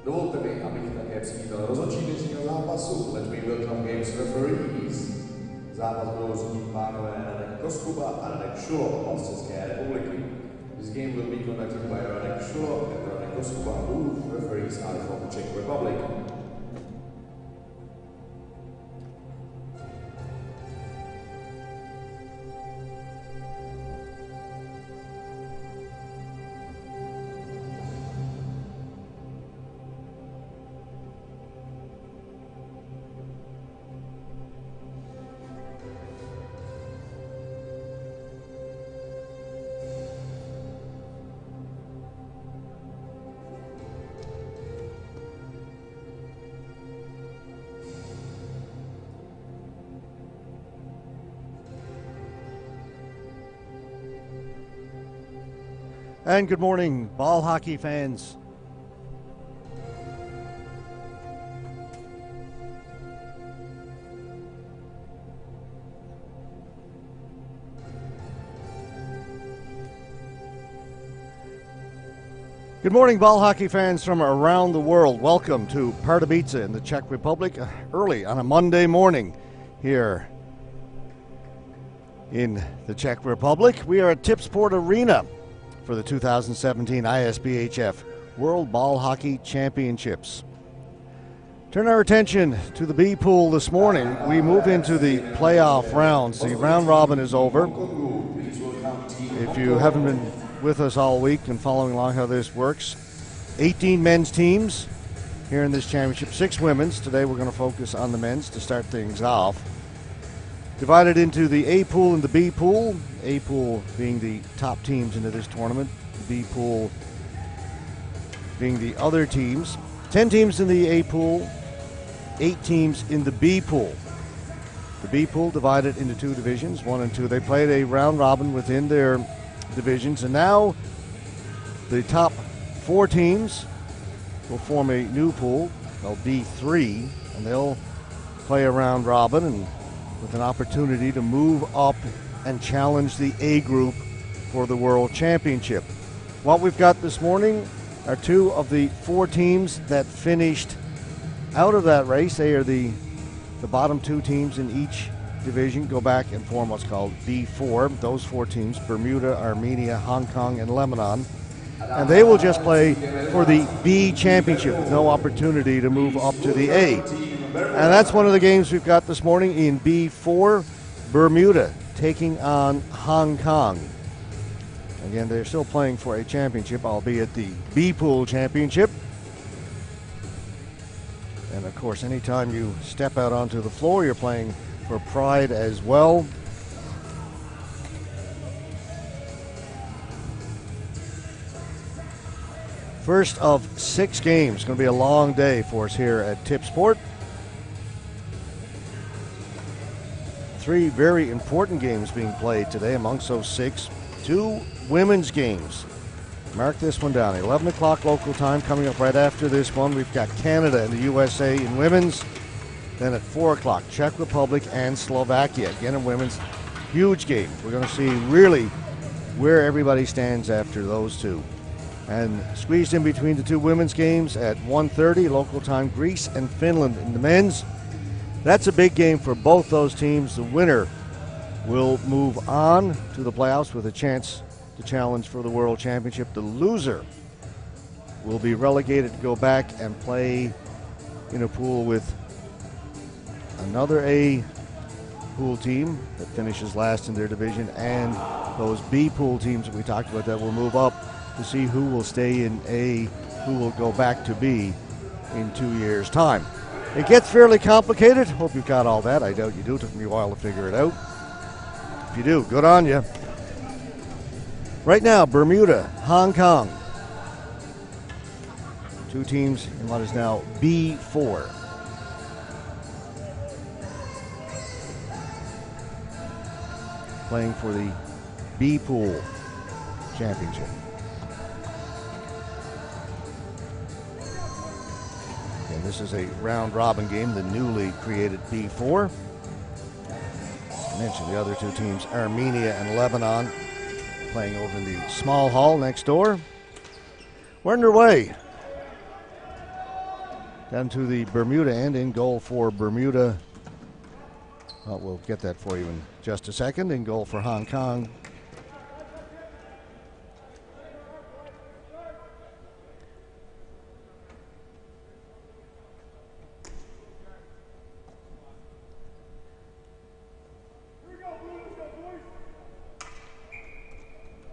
Dovolte mi, abych také přivítal rozhodčí dnešního zápasu. Let's be welcome games referees. Zápas budou řídit pánové Radek Koskuba a Radek Šulo z České republiky. This game will be conducted by Radek Šulo and Radek Koskuba. Both referees are from the Czech Republic. And good morning, ball hockey fans. Good morning, ball hockey fans from around the world. Welcome to Pardubice in the Czech Republic, early on a Monday morning here in the Czech Republic. We are at Tipsport Arena for the 2017 ISBHF World Ball Hockey Championships. Turn our attention to the B pool this morning. We move into the playoff rounds. The round robin is over. If you haven't been with us all week and following along how this works, 18 men's teams here in this championship, 6 women's. Today we're going to focus on the men's to start things off. Divided into the A pool and the B pool. A pool being the top teams into this tournament. B pool being the other teams. 10 teams in the A pool, 8 teams in the B pool. The B pool divided into 2 divisions, 1 and 2. They played a round robin within their divisions, and now the top 4 teams will form a new pool called B3, and they'll play a round robin and with an opportunity to move up and challenge the A group for the World Championship. What we've got this morning are 2 of the 4 teams that finished out of that race. They are the bottom 2 teams in each division go back and form what's called B4. Those 4 teams, Bermuda, Armenia, Hong Kong, and Lebanon. And they will just play for the B Championship with no opportunity to move up to the A. And that's one of the games we've got this morning in B4. Bermuda taking on Hong Kong. Again, they're still playing for a championship, albeit the B Pool Championship. And of course, anytime you step out onto the floor, you're playing for pride as well. First of 6 games. Going to be a long day for us here at Tipsport. 3 very important games being played today. Amongst those 6, 2 women's games. Mark this one down. 11 o'clock local time coming up right after this one. We've got Canada and the USA in women's. Then at 4 o'clock, Czech Republic and Slovakia. Again in women's. Huge game. We're going to see really where everybody stands after those 2. And squeezed in between the 2 women's games at 1:30 local time, Greece and Finland in the men's. That's a big game for both those teams. The winner will move on to the playoffs with a chance to challenge for the World Championship. The loser will be relegated to go back and play in a pool with another A pool team that finishes last in their division, and those B pool teams that we talked about that will move up to see who will stay in A, who will go back to B in 2 years' time. It gets fairly complicated. Hope you've got all that. I doubt you do. It took me a while to figure it out. If you do, good on you. Right now, Bermuda, Hong Kong. 2 teams in what is now B4. Playing for the B Pool Championship. And this is a round robin game, the newly created B4. I mentioned the other 2 teams, Armenia and Lebanon, playing over in the small hall next door. We're underway. down to the Bermuda end. In goal for Bermuda. Well, we'll get that for you in just a second. In goal for Hong Kong.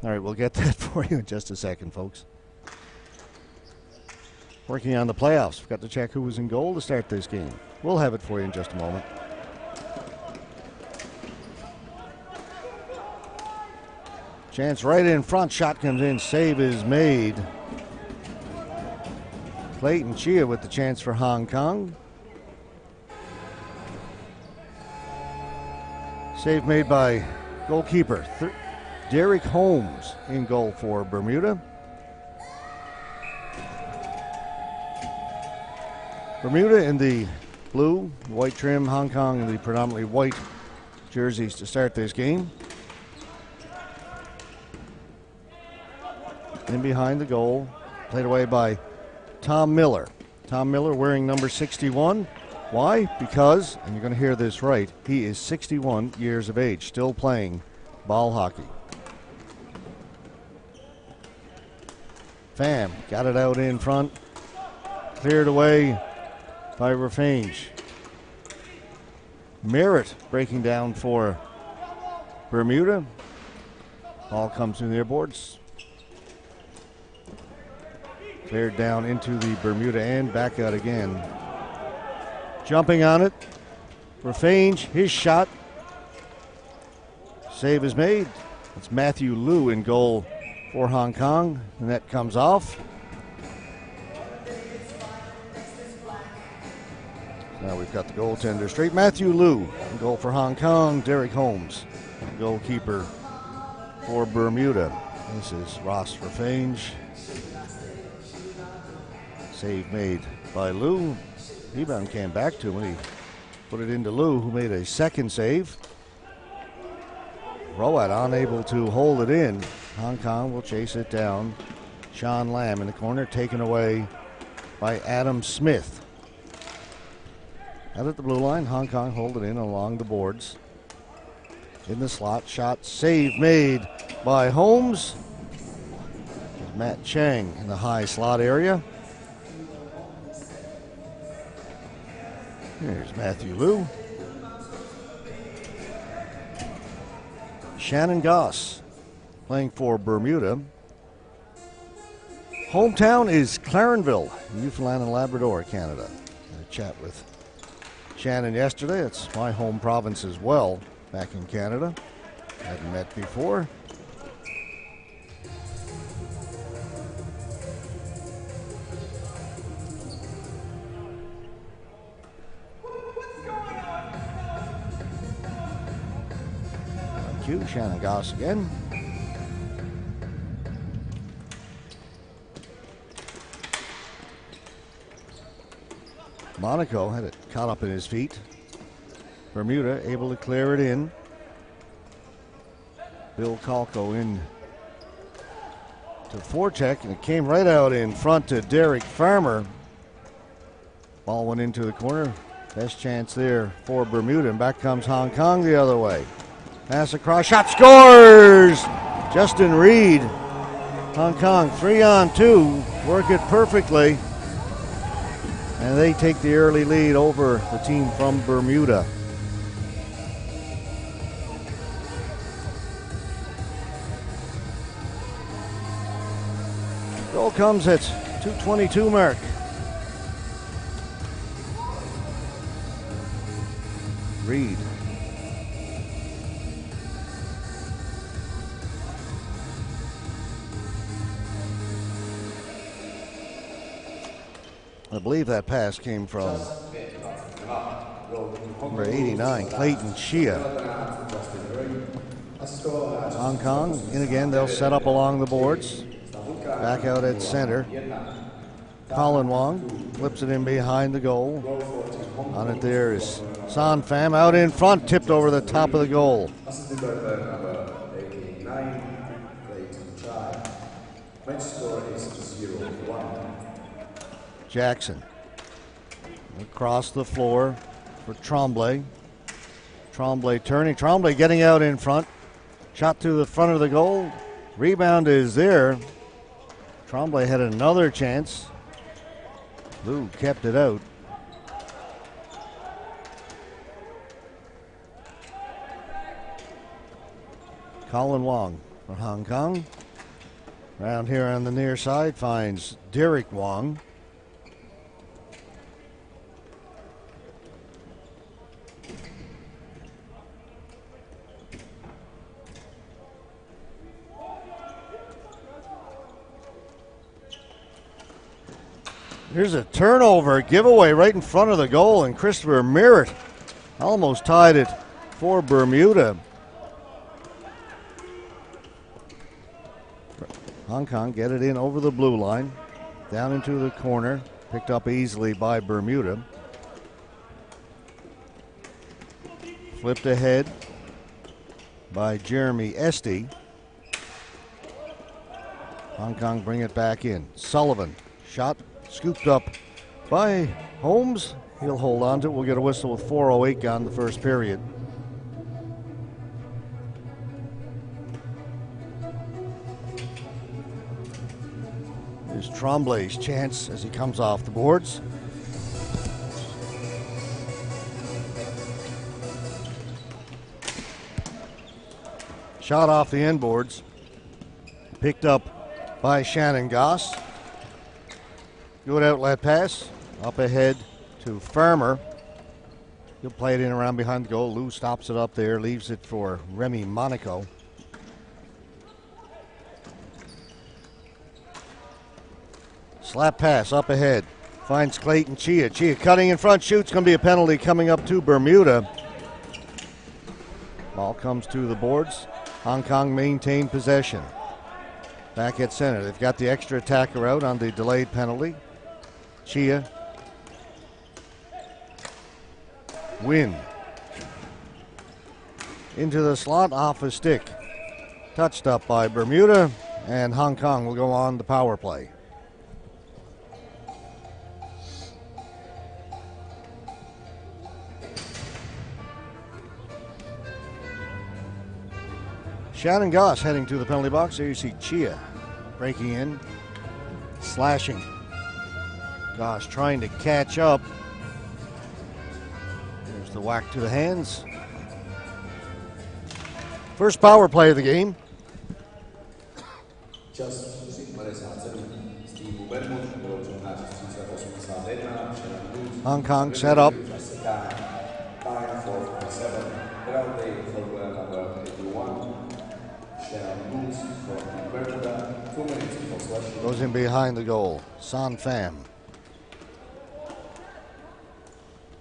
All right, we'll get that for you in just a second, folks. Working on the playoffs. We've got to check who was in goal to start this game. We'll have it for you in just a moment. Chance right in front. Shot comes in. Save is made. Clayton Chia with the chance for Hong Kong. Save made by goalkeeper Derek Holmes in goal for Bermuda. Bermuda in the blue, white trim, Hong Kong in the predominantly white jerseys to start this game. In behind the goal, played away by Tom Miller. Tom Miller wearing number 61. Why? Because, and you're going to hear this right, he is 61 years of age, still playing ball hockey. Pham got it out in front. Cleared away by Rafange. Merritt breaking down for Bermuda. Ball comes in their boards. Cleared down into the Bermuda end. Back out again. Jumping on it. Rafange, his shot. Save is made. It's Matthew Liu in goal for Hong Kong. The net comes off. Now we've got the goaltender straight. Matthew Liu in goal for Hong Kong. Derek Holmes, goalkeeper for Bermuda. This is Ross Rafange. Save made by Liu. Rebound came back to him. He put it into Liu, who made a second save. Rowat unable to hold it in. Hong Kong will chase it down. Sean Lamb in the corner, taken away by Adam Smith. Out at the blue line, Hong Kong hold it in along the boards. In the slot, shot, save made by Holmes. Matt Chang in the high slot area. Here's Matthew Liu. Shannon Goss playing for Bermuda. Hometown is Clarenville, Newfoundland and Labrador, Canada. Had a chat with Shannon yesterday. It's my home province as well, back in Canada. Hadn't met before. Cue Shannon Goss again. Monaco had it caught up in his feet. Bermuda able to clear it in. Bill Kalko in to forecheck, and it came right out in front to Derek Farmer. Ball went into the corner. Best chance there for Bermuda, and back comes Hong Kong the other way. Pass across, shot, scores! Justin Reed. Hong Kong 3-on-2, work it perfectly. And they take the early lead over the team from Bermuda. Goal comes at 2:22 mark. Reed. I believe that pass came from number 89, Clayton Chia. Hong Kong in again. They'll set up along the boards. Back out at center. Colin Wong flips it in behind the goal. On it there is Son Pham out in front, tipped over the top of the goal. Jackson Across the floor for Tremblay. Tremblay turning. Tremblay getting out in front. Shot to the front of the goal. Rebound is there. Tremblay had another chance. Lou kept it out. Colin Wong for Hong Kong. Around here on the near side finds Derek Wong. Here's a turnover, giveaway right in front of the goal, and Christopher Merritt almost tied it for Bermuda. Hong Kong get it in over the blue line, down into the corner, picked up easily by Bermuda. Flipped ahead by Jeremy Esty. Hong Kong bring it back in. Sullivan, shot scooped up by Holmes. He'll hold on to it. We'll get a whistle with 4:08 gone the first period. Here's Tremblay's chance as he comes off the boards. Shot off the inboards. Picked up by Shannon Goss. Good outlet pass. Up ahead to Farmer. He'll play it in around behind the goal. Lou stops it up there, leaves it for Remy Monaco. Slap pass up ahead. Finds Clayton Chia. Chia cutting in front, shoots. Going to be a penalty coming up to Bermuda. Ball comes to the boards. Hong Kong maintain possession. Back at center. They've got the extra attacker out on the delayed penalty. Chia. Win. Into the slot, off a stick. Touched up by Bermuda, and Hong Kong will go on the power play. Shannon Goss heading to the penalty box. There you see Chia breaking in, slashing. Goss trying to catch up. There's the whack to the hands. First power play of the game. Hong Kong set up. Goes in behind the goal. San Pham.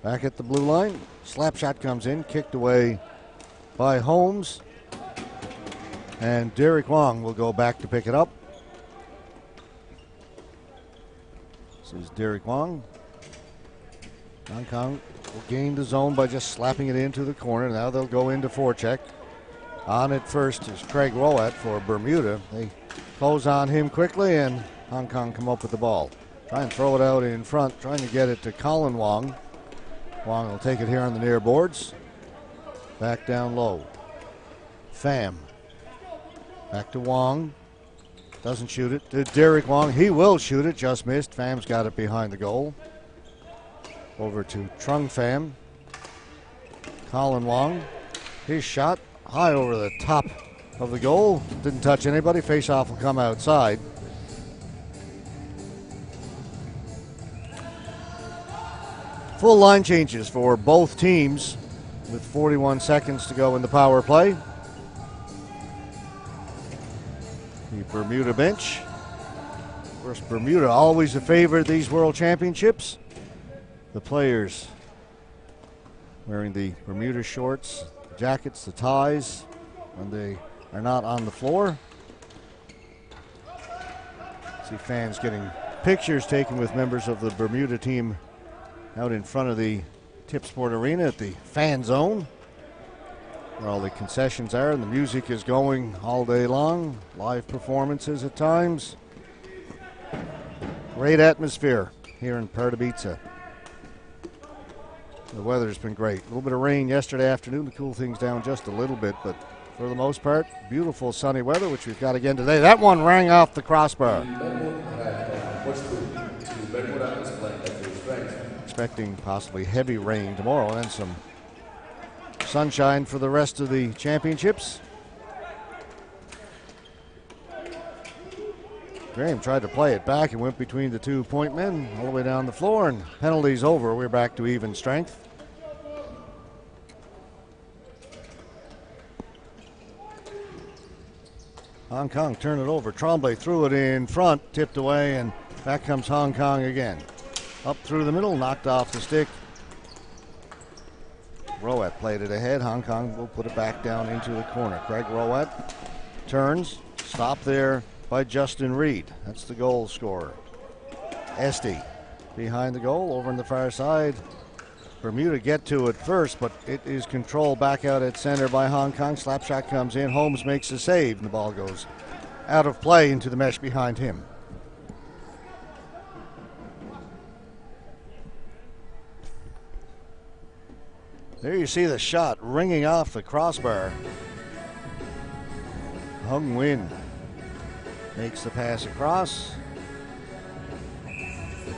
Back at the blue line. Slap shot comes in. Kicked away by Holmes. And Derek Wong will go back to pick it up. This is Derek Wong. Hong Kong will gain the zone by just slapping it into the corner. Now they'll go into forecheck. On it first is Craig Rowett for Bermuda. They close on him quickly, and Hong Kong come up with the ball. Try and throw it out in front, trying to get it to Colin Wong. Wong will take it here on the near boards. Back down low. Pham. Back to Wong. Doesn't shoot it to Derek Wong. He will shoot it, just missed. Pham's got it behind the goal. Over to Trung Pham. Colin Wong. His shot high over the top of the goal. Didn't touch anybody. Face-off will come outside. Full line changes for both teams with 41 seconds to go in the power play. The Bermuda bench. Of course, Bermuda always a favorite of these World Championships. The players wearing the Bermuda shorts, the jackets, the ties when they are not on the floor. See fans getting pictures taken with members of the Bermuda team out in front of the Tip Sport Arena at the fan zone, where all the concessions are, and the music is going all day long. Live performances at times. Great atmosphere here in Pardubice. The weather's been great. A little bit of rain yesterday afternoon to cool things down just a little bit, but for the most part, beautiful sunny weather, which we've got again today. That one rang off the crossbar. Expecting possibly heavy rain tomorrow and then some sunshine for the rest of the championships. Graham tried to play it back and went between the 2 point men all the way down the floor, and penalties over. We're back to even strength. Hong Kong turned it over. Tremblay threw it in front, tipped away, and back comes Hong Kong again. Up through the middle, knocked off the stick. Rowett played it ahead. Hong Kong will put it back down into the corner. Craig Rowett turns, stopped there by Justin Reed. That's the goal scorer. Esty behind the goal, over on the far side. Bermuda get to it first, but it is controlled back out at center by Hong Kong. Slap shot comes in. Holmes makes the save, and the ball goes out of play into the mesh behind him. There you see the shot ringing off the crossbar. Hung Win makes the pass across.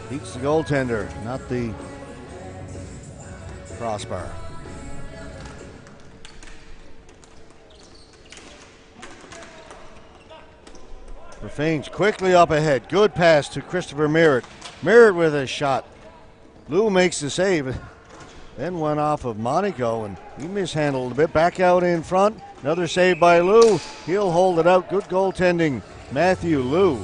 Beats the goaltender, not the crossbar. Rafanes quickly up ahead. Good pass to Christopher Merritt. Merritt with a shot. Lou makes the save. Then went off of Monaco, and he mishandled a bit. Back out in front. Another save by Lou. He'll hold it out. Good goaltending, Matthew Lou.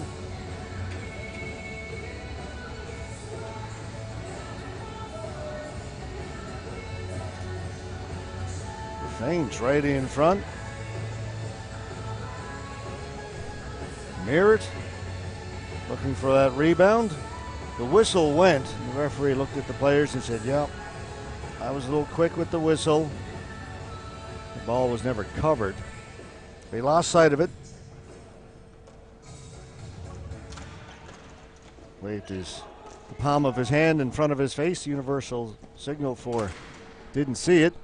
Rafanes right in front. Merritt looking for that rebound. The whistle went. The referee looked at the players and said, "Yep, I was a little quick with the whistle." The ball was never covered. They lost sight of it. Waved the palm of his hand in front of his face. Universal signal for didn't see it.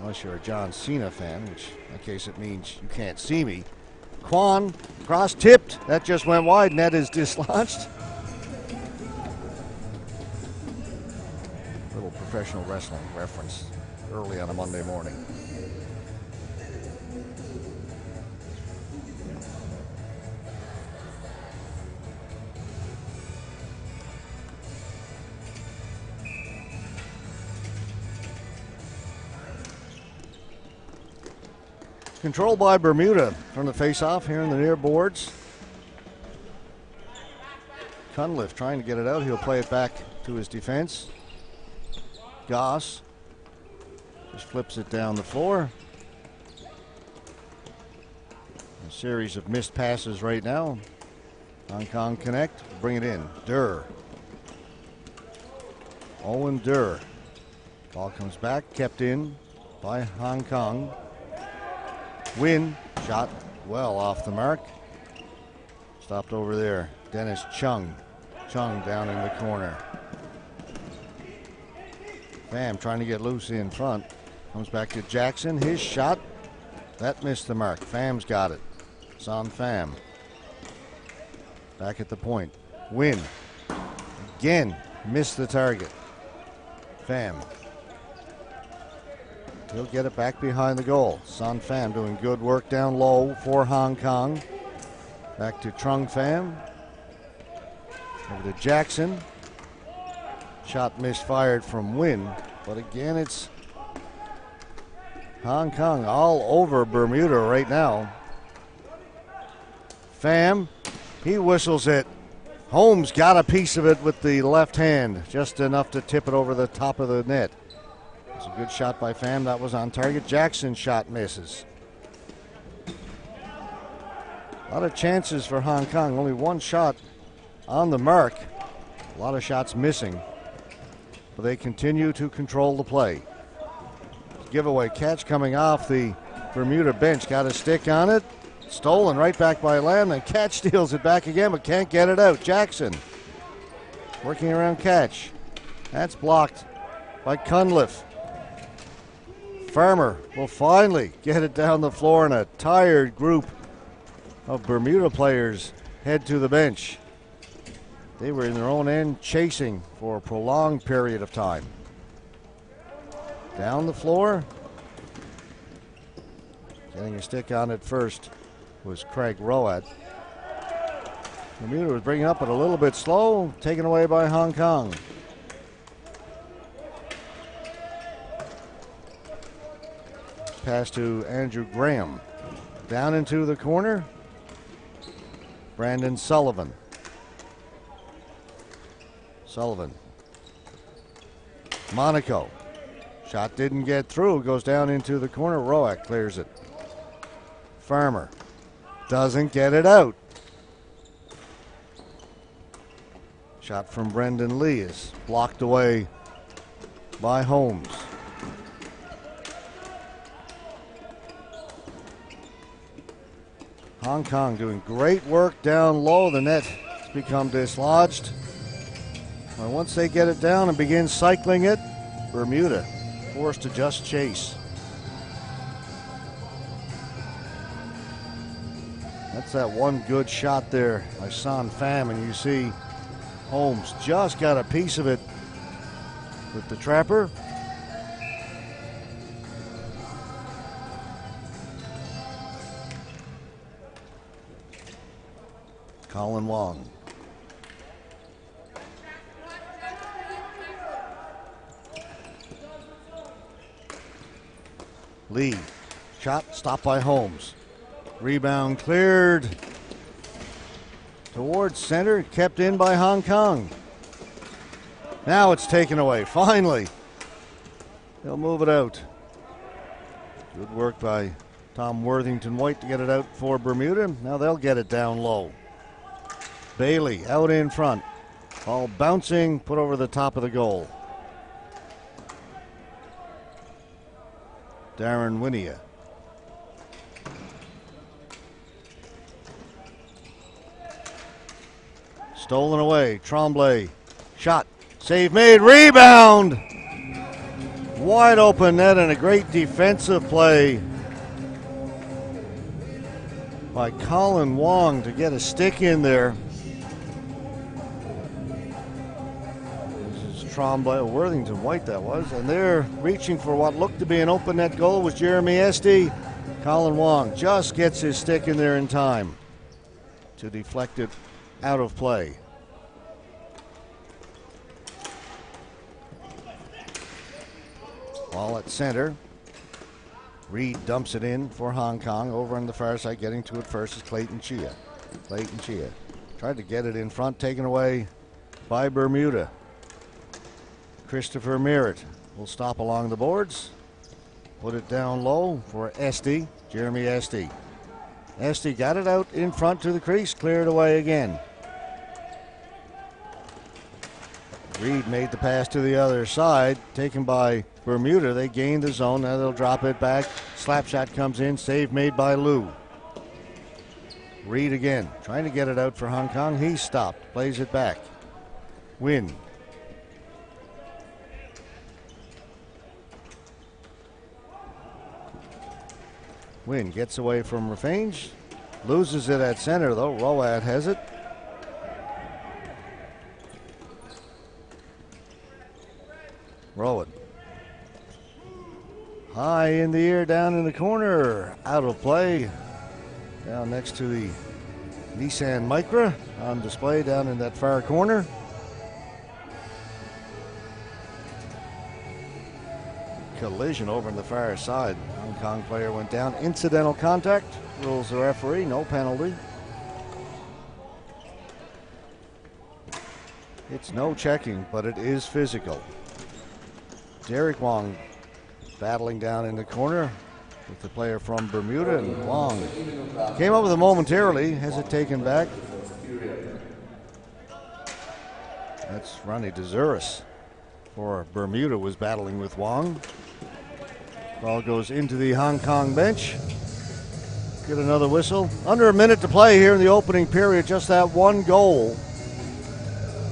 Unless you're a John Cena fan, which in that case it means you can't see me. Kwan, cross tipped. That just went wide. Net is dislodged. Little professional wrestling reference early on a Monday morning. Controlled by Bermuda from the face-off here in the near boards. Cunliffe trying to get it out. He'll play it back to his defense. Goss just flips it down the floor. A series of missed passes right now. Hong Kong connect, bring it in. Durr. Owen Durr. Ball comes back, kept in by Hong Kong. Win, shot well off the mark. Stopped over there. Dennis Chung. Chung down in the corner. Pham trying to get loose in front. Comes back to Jackson. His shot. That missed the mark. Pham's got it. Son Pham. Back at the point. Win. Again, missed the target. Pham. He'll get it back behind the goal. Son Pham doing good work down low for Hong Kong. Back to Trung Pham. Over to Jackson. Shot misfired from Win, but again it's Hong Kong all over Bermuda right now. Pham, he whistles it. Holmes got a piece of it with the left hand, just enough to tip it over the top of the net. It's a good shot by Pham. That was on target. Jackson's shot misses. A lot of chances for Hong Kong. Only one shot on the mark. A lot of shots missing. But they continue to control the play. Giveaway catch coming off the Bermuda bench. Got a stick on it. Stolen right back by Lamb. And Catch steals it back again, but can't get it out. Jackson working around Catch. That's blocked by Cunliffe. Farmer will finally get it down the floor, and a tired group of Bermuda players head to the bench. They were in their own end chasing for a prolonged period of time. Down the floor. Getting a stick on it first was Craig Roat. Bermuda was bringing up it a little bit slow, taken away by Hong Kong. Pass to Andrew Graham. Down into the corner. Brandon Sullivan. Monaco. Shot didn't get through. Goes down into the corner. Roat clears it. Farmer doesn't get it out. Shot from Brendan Lee is blocked away by Holmes. Hong Kong doing great work down low. The net has become dislodged. And once they get it down and begin cycling it, Bermuda forced to just chase. That's that one good shot there by Son Pham, and you see Holmes just got a piece of it with the trapper. Colin Wong. Lee. Shot stopped by Holmes. Rebound cleared towards center, kept in by Hong Kong. Now it's taken away, finally. They'll move it out. Good work by Tom Worthington-White to get it out for Bermuda. Now they'll get it down low. Bailey out in front. Ball bouncing, put over the top of the goal. Darren Winia. Stolen away. Tremblay. Shot. Save made. Rebound. Wide open net and a great defensive play by Colin Wong to get a stick in there. This is Tremblay, Worthington White that was, and they're reaching for what looked to be an open net goal. Was Jeremy Esty. Colin Wong just gets his stick in there in time to deflect it out of play. Ball at center. Reed dumps it in for Hong Kong. Over on the far side, getting to it first is Clayton Chia. Tried to get it in front, taken away by Bermuda. Christopher Merritt will stop along the boards. Put it down low for Esty, Jeremy Esty. Esty got it out in front to the crease, cleared away again. Reed made the pass to the other side, taken by Bermuda. They gained the zone. Now they'll drop it back. Slap shot comes in. Save made by Liu. Reed again, trying to get it out for Hong Kong. He stopped. Plays it back. Win. Win gets away from Rafange. Loses it at center, though. Roat has it. Rowan. High in the air, down in the corner. Out of play. Down next to the Nissan Micra on display down in that far corner. Collision over on the far side. Hong Kong player went down. Incidental contact. Rules the referee. No penalty. It's no checking, but it is physical. Derek Wong battling down in the corner with the player from Bermuda, and Wong came up with it momentarily, has it taken back. That's Ronnie DeZuris for Bermuda was battling with Wong. Ball goes into the Hong Kong bench. Get another whistle. Under a minute to play here in the opening period. Just that one goal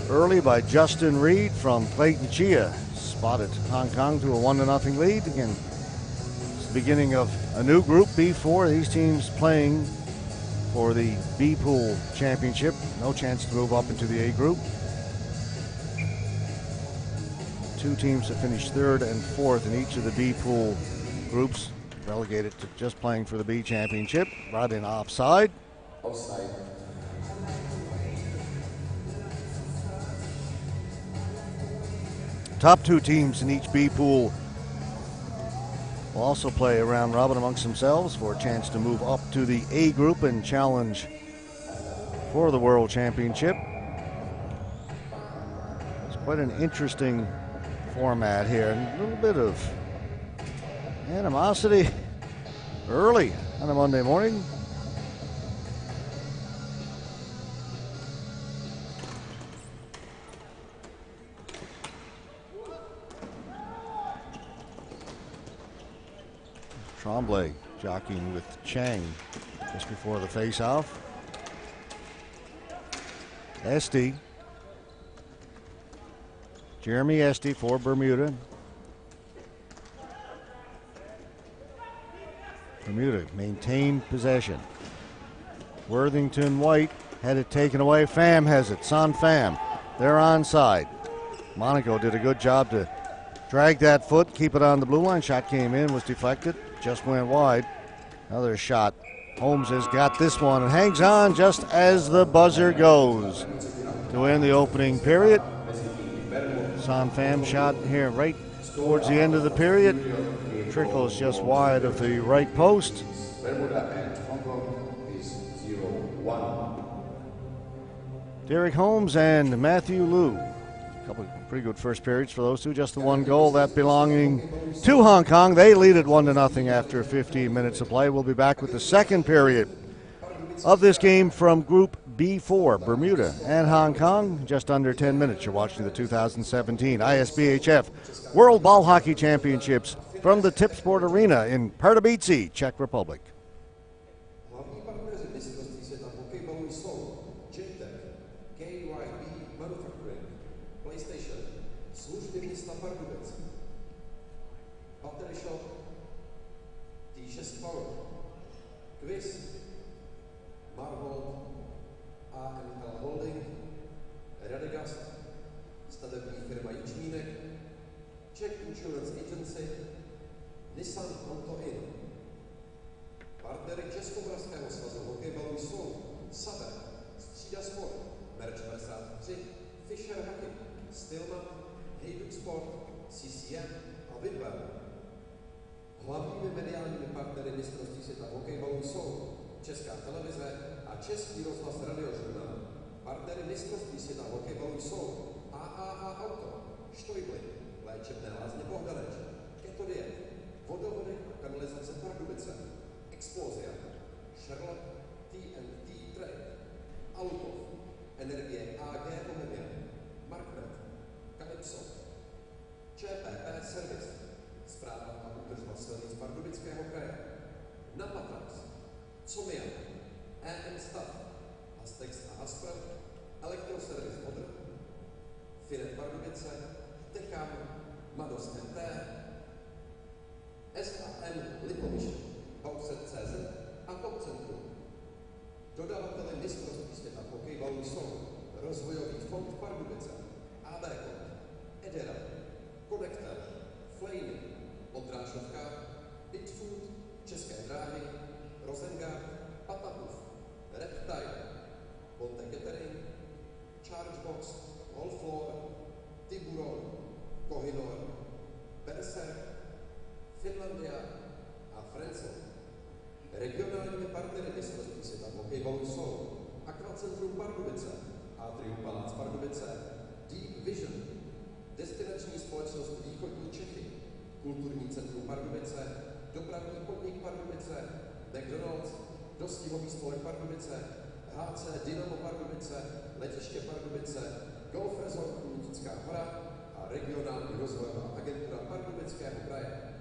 early by Justin Reed from Clayton Chia. spotted Hong Kong to a 1-0 lead. Again, it's the beginning of a new group, B4. These teams playing for the B Pool Championship. No chance to move up into the A group. Two teams that finished third and fourth in each of the B Pool groups, relegated to just playing for the B Championship. Brought in offside. Offside. Top two teams in each B pool will also play a round robin amongst themselves for a chance to move up to the A group and challenge for the World Championship. It's quite an interesting format here, and a little bit of animosity early on a Monday morning. Tremblay jockeying with Chang just before the face-off. Esty. Jeremy Esty for Bermuda. Bermuda maintained possession. Worthington White had it taken away. Pham has it. Son Pham. They're onside. Monaco did a good job to drag that foot, keep it on the blue line. Shot came in, was deflected, just went wide. Another shot. Holmes has got this one and hangs on just as the buzzer goes to end the opening period. Son Pham shot here right towards the end of the period. Trickles just wide of the right post. Derek Holmes and Matthew Liu. A couple of pretty good first periods for those two. Just the one goal, that belonging to Hong Kong. They lead it 1-0 after 15 minutes of play. We'll be back with the second period of this game from Group B4, Bermuda and Hong Kong. Just under 10 minutes. You're watching the 2017 ISBHF World Ball Hockey Championships from the Tip Sport Arena in Pardubice, Czech Republic. Hlavními mediálními partnery mistrovství světa hokejbalu jsou Česká televize a Český rozhlas radiožurnál. Partnery mistrovství světa hokejbalu jsou AAA Auto, Štojbly, léčebné lázně Bohdaneč, Keto Diet, vodovody a kanalizace Pardubice, Explosia, Charlotte TNT Trade, Alupov, Energie AG Bohemia, Marknet, Calypso, ČPP Service, Správa a údržba silnic Pardubického kraje, Napatrax, Comia, EM Stav, Astex a Aspr, Elektroservice Odr, Finet Pardubice, Tekam, Mados MT, SAM Lipoviště, Bauxet.cz a Top Centrum. Dodavateli mistrovství světa hokejbalu jsou Rozvojový fond Pardubice, AB Kont, Edera, Konektel, Flejny, Odrážovka, Bitfood, České dráhy, Rosengard, Patapuf, Reptile, Ponte Catering, Chargebox, Golflore, Tiburon, Kohinor, Berserk, Finlandia a Frenzel. Regionálními partnery mistrovství světa hokejbalu jsou Aquacentrum Pardubice, Atrium Palác Pardubice, Deep Vision, Destinační společnost Východní Čechy, Kulturní centrum Pardubice, Dopravní podnik Pardubice, McDonald's, Dostihový spolek Pardubice, HC Dynamo Pardubice, Letiště Pardubice, Golf Resort Lutická hora a regionální rozvojová agentura Pardubického kraje.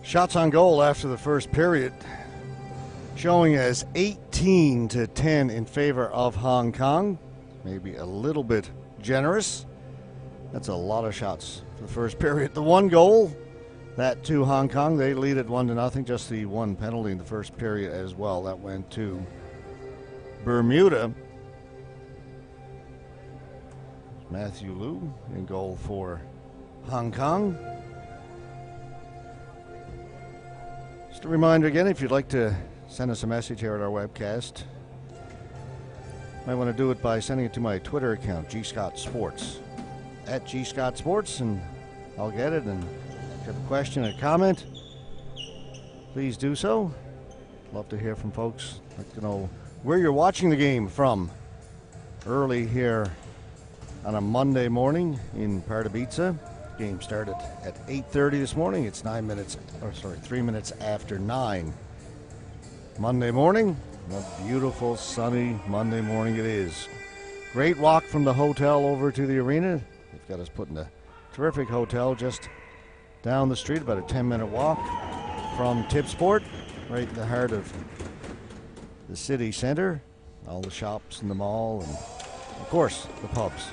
Shots on goal after the first period showing as 18-10 in favor of Hong Kong. Maybe a little bit generous. That's a lot of shots for the first period. The one goal, that to Hong Kong. They lead it 1-0. Just the one penalty in the first period as well. That went to Bermuda. Matthew Liu in goal for Hong Kong. Just a reminder again, if you'd like to send us a message here at our webcast, you might want to do it by sending it to my Twitter account, @GScottSports, @GScottSports, and I'll get it. And if you have a question or comment, please do so. Love to hear from folks. I'd like to know where you're watching the game from early here on a Monday morning in Pardubice. Game started at 8:30 this morning. It's 3 minutes after 9. Monday morning, a beautiful sunny Monday morning it is. Great walk from the hotel over to the arena. They've got us put in a terrific hotel just down the street, about a 10-minute walk from Tipsport, right in the heart of the city center. All the shops in the mall and, of course, the pubs.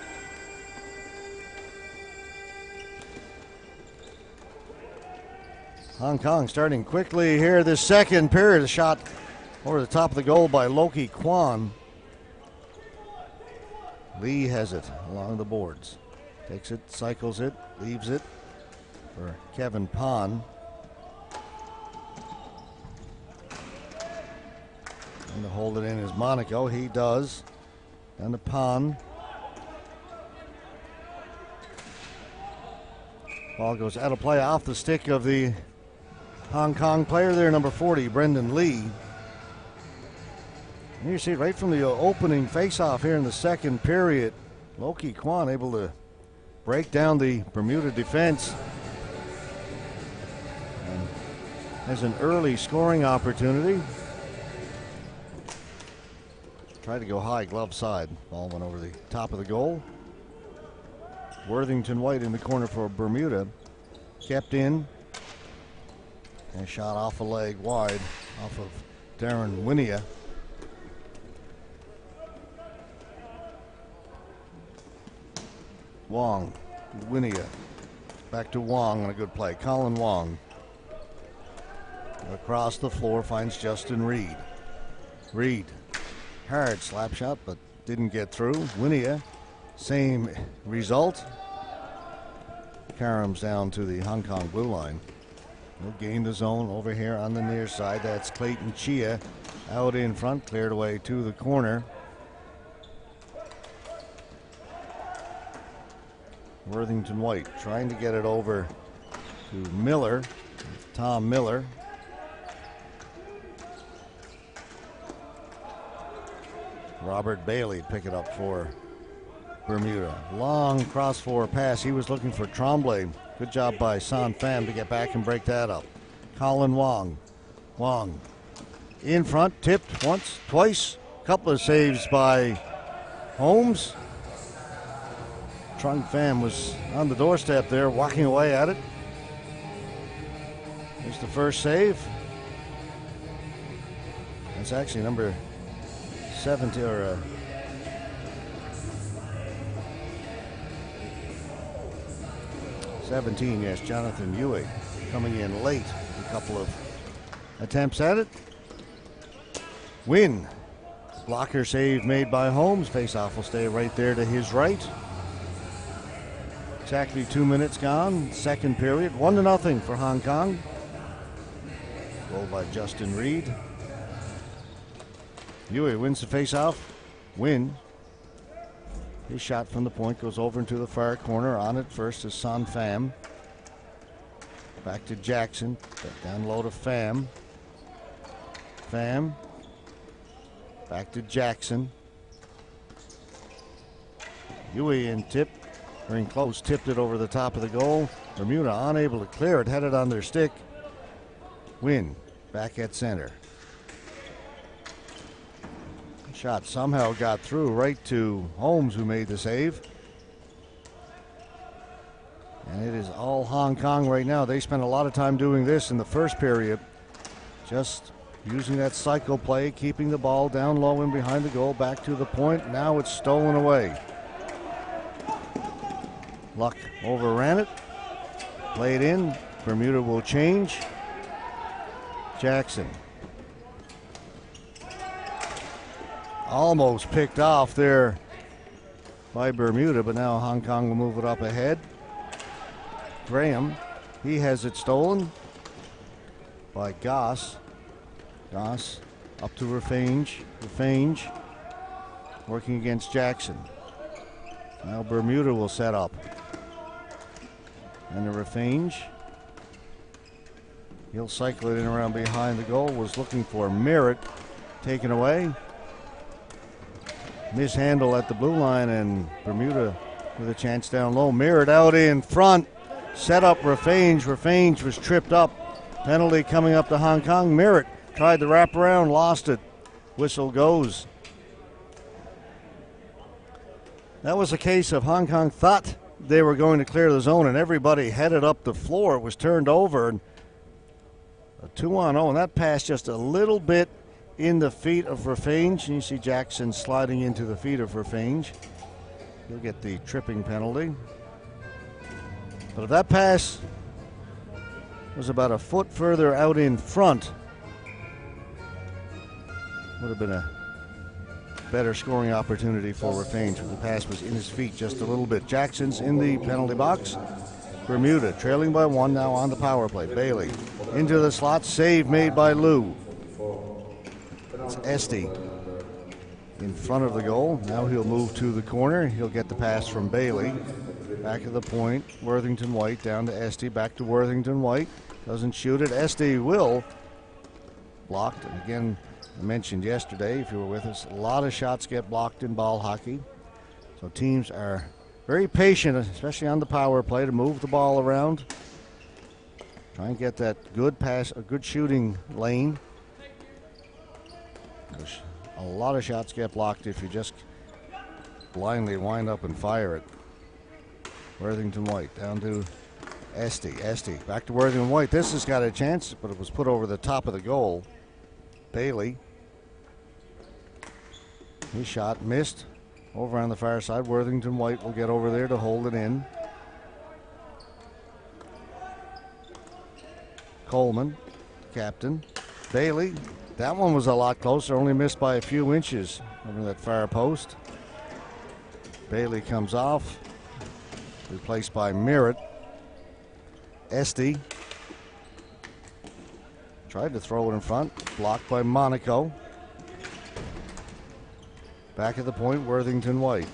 Hong Kong starting quickly here this second period. A shot over the top of the goal by Loki Kwan. Lee has it along the boards. Takes it, cycles it, leaves it for Kevin Pon. And to hold it in is Monaco. He does. Down to Pon. Ball goes out of play off the stick of the Hong Kong player there, number 40, Brendan Lee. And you see right from the opening face-off here in the second period, Loki Kwan able to break down the Bermuda defense. And has an early scoring opportunity. Tried to go high, glove side. Ball went over the top of the goal. Worthington White in the corner for Bermuda. Kept in. And shot off a leg wide off of Darren Winia. Wong, Winia. Back to Wong on a good play. Colin Wong. Across the floor finds Justin Reed. Reed. Hard slap shot, but didn't get through. Winia, same result. Karam's down to the Hong Kong blue line. He'll gain the zone over here on the near side. That's Clayton Chia out in front, cleared away to the corner. Worthington White trying to get it over to Miller, Tom Miller. Robert Bailey pick it up for Bermuda. Long cross-forward pass. He was looking for Tremblay. Good job by San Pham to get back and break that up. Colin Wong. Wong in front, tipped once, twice. Couple of saves by Holmes. Trung Pham was on the doorstep there, walking away at it. There's the first save. That's actually number 17 or 17, yes, Jonathan Ewing coming in late. A couple of attempts at it. Win. Blocker save made by Holmes. Faceoff will stay right there to his right. Exactly 2 minutes gone. Second period. 1-0 for Hong Kong. Goal by Justin Reed. Ewing wins the faceoff. Win. His shot from the point goes over into the far corner. On it first is San Pham. Back to Jackson. Down low to Pham. Pham. Back to Jackson. Huey in tip. Very close. Tipped it over the top of the goal. Bermuda unable to clear it. Headed on their stick. Win. Back at center. Shot somehow got through right to Holmes, who made the save. And it is all Hong Kong right now. They spent a lot of time doing this in the first period. Just using that cycle play, keeping the ball down low and behind the goal, back to the point. Now it's stolen away. Luck overran it. Played in. Bermuda will change. Jackson. Almost picked off there by Bermuda, but now Hong Kong will move it up ahead. Graham, he has it stolen by Goss. Goss up to Rafange. Rafange working against Jackson. Now Bermuda will set up. And the Rafange. He'll cycle it in around behind the goal. Was looking for Merritt. Taken away. Mishandle at the blue line, and Bermuda with a chance down low. Merritt out in front. Set up Rafange. Rafange was tripped up. Penalty coming up to Hong Kong. Merritt tried to wrap around, lost it. Whistle goes. That was a case of Hong Kong thought they were going to clear the zone, and everybody headed up the floor. It was turned over, and a 2-on-0, and that pass just a little bit in the feet of Rafange. And you see Jackson sliding into the feet of Rafange. He'll get the tripping penalty. But if that pass was about a foot further out in front, would have been a better scoring opportunity for Rafange. The pass was in his feet just a little bit. Jackson's in the penalty box. Bermuda trailing by 1 now on the power play. Bailey into the slot. Save made by Liu. It's Esty in front of the goal. Now he'll move to the corner. He'll get the pass from Bailey. Back of the point. Worthington White down to Esty. Back to Worthington White. Doesn't shoot it. Esty will. Blocked. And again, I mentioned yesterday, if you were with us, a lot of shots get blocked in ball hockey. So teams are very patient, especially on the power play, to move the ball around. Try and get that good pass, a good shooting lane. A lot of shots get blocked if you just blindly wind up and fire it. Worthington White down to Esty. Esty back to Worthington White. This has got a chance, but it was put over the top of the goal. Bailey. His shot missed. Over on the far side. Worthington White will get over there to hold it in. Coleman, captain. Bailey. That one was a lot closer, only missed by a few inches over that far post. Bailey comes off. Replaced by Merritt. Esty. Tried to throw it in front. Blocked by Monaco. Back at the point, Worthington White.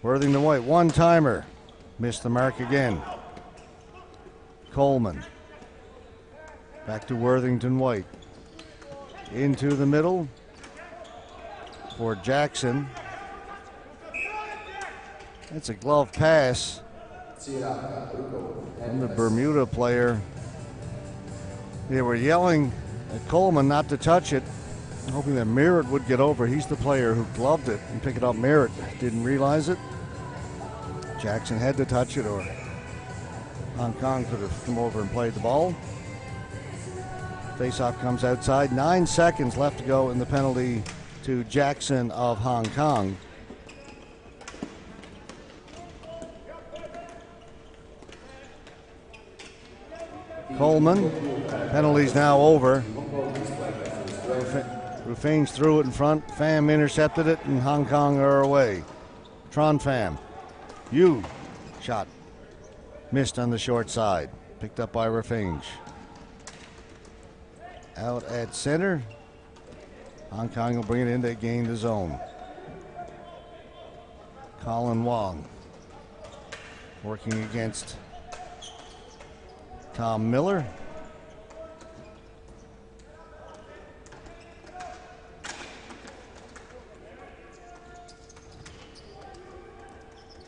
Worthington White, one-timer. Missed the mark again. Coleman. Back to Worthington White. Into the middle for Jackson. It's a glove pass from the Bermuda player. They were yelling at Coleman not to touch it, hoping that Merritt would get over. He's the player who gloved it and picked it up. Merritt didn't realize it. Jackson had to touch it, or Hong Kong could have come over and played the ball. Faceoff comes outside. 9 seconds left to go in the penalty to Jackson of Hong Kong. Coleman, penalty's now over. Rufane's threw it in front. Pham intercepted it, and Hong Kong are away. Tron Pham. Yu shot missed on the short side. Picked up by Rafange. Out at center. Hong Kong will bring it in to gain the zone. Colin Wong working against Tom Miller.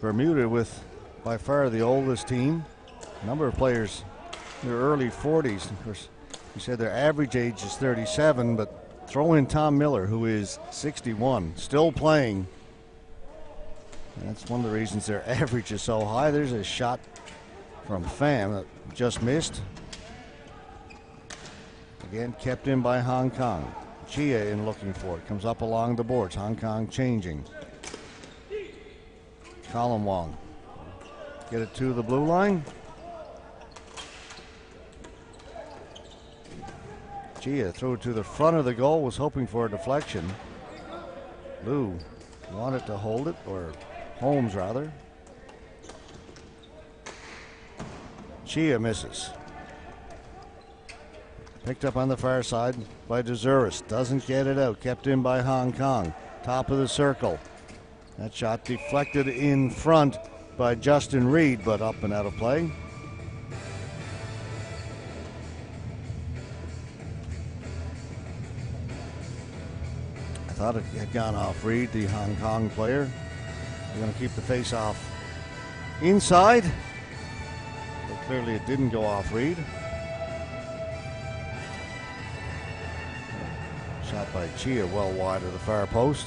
Bermuda with by far the oldest team. A number of players in their early 40s. Of course, we said their average age is 37, but throw in Tom Miller, who is 61, still playing. And that's one of the reasons their average is so high. There's a shot from Pham that just missed. Again, kept in by Hong Kong. Chia in looking for it. Comes up along the boards. Hong Kong changing. Colin Wong. Get it to the blue line. Chia threw it to the front of the goal. Was hoping for a deflection. Liu wanted to hold it, or Holmes rather. Chia misses. Picked up on the far side by Dezuris. Doesn't get it out. Kept in by Hong Kong. Top of the circle. That shot deflected in front by Justin Reed, but up and out of play. I thought it had gone off Reed, the Hong Kong player. They're going to keep the face off inside. But clearly it didn't go off Reed. Shot by Chia well wide of the far post.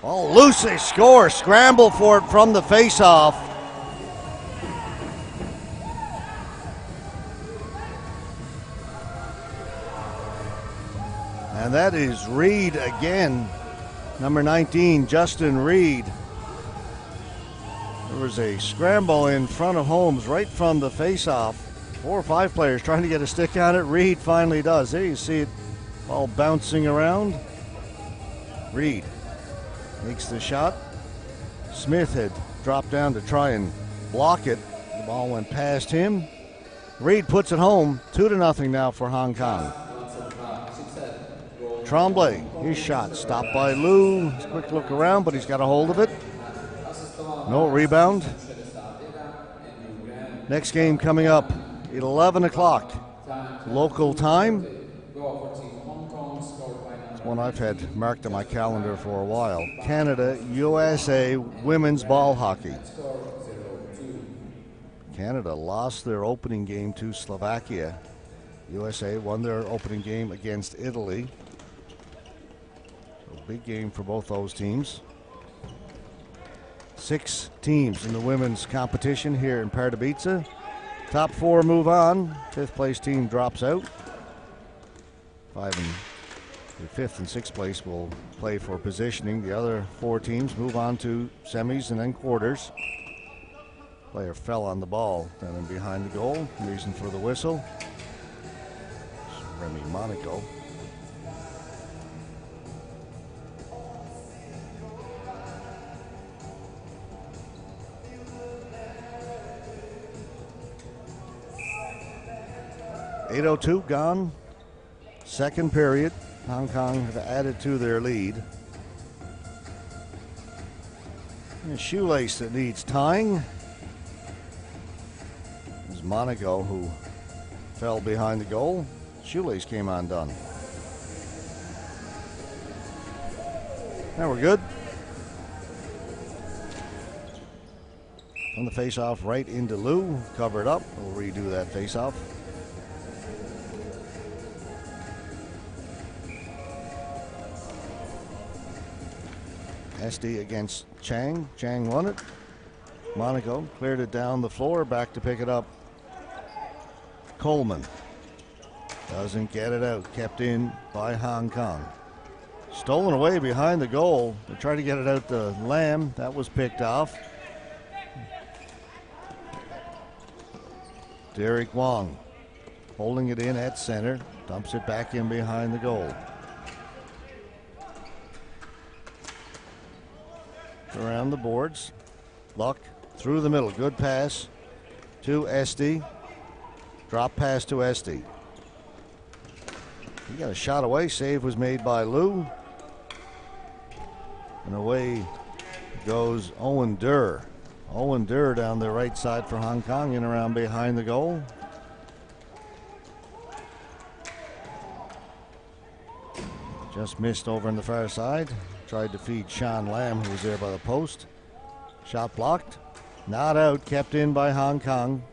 Oh, loose, they score. Scramble for it from the face-off. And that is Reed again. Number 19, Justin Reed. There was a scramble in front of Holmes right from the face-off. 4 or 5 players trying to get a stick on it. Reed finally does. There you see it all bouncing around. Reed makes the shot. Smith had dropped down to try and block it. The ball went past him. Reed puts it home. 2-0 now for Hong Kong. Tremblay, his shot stopped by Liu. Quick look around, but he's got a hold of it. No rebound. Next game coming up at 11 o'clock local time. It's one I've had marked on my calendar for a while. Canada, USA women's ball hockey. Canada lost their opening game to Slovakia. USA won their opening game against Italy. So big game for both those teams. 6 teams in the women's competition here in Pardubice. Top 4 move on. 5th place team drops out. 5th and 6th place will play for positioning. The other 4 teams move on to semis and then quarters. Player fell on the ball down in behind the goal. Reason for the whistle. It's Remy Monaco. .802 gone. Second period. Hong Kong have added to their lead. And a shoelace that needs tying. There's Monaco, who fell behind the goal. Shoelace came undone. Now we're good. From the face-off right into Liu. Covered up. We'll redo that face-off. SD against Chang. Chang won it. Monaco cleared it down the floor. Back to pick it up. Coleman doesn't get it out. Kept in by Hong Kong. Stolen away behind the goal. They tried to get it out to Lam. That was picked off. Derek Wong holding it in at center. Dumps it back in behind the goal. Around the boards. Luck through the middle. Good pass to SD. Drop pass to SD. He got a shot away. Save was made by Liu. And away goes Owen Durr. Owen Durr down the right side for Hong Kong, in around behind the goal. Just missed over on the far side. Tried to feed Sean Lam, who was there by the post. Shot blocked. Not out. Kept in by Hong Kong.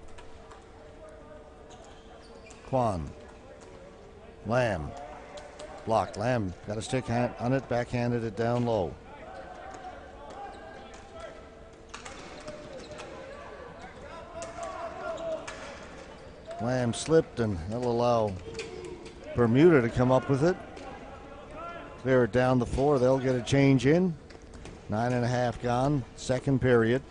Kwan. Lam. Blocked. Lamb got a stick on it, backhanded it down low. Lamb slipped, and that'll allow Bermuda to come up with it. Clear it down the floor. They'll get a change in. 9.5 gone, second period.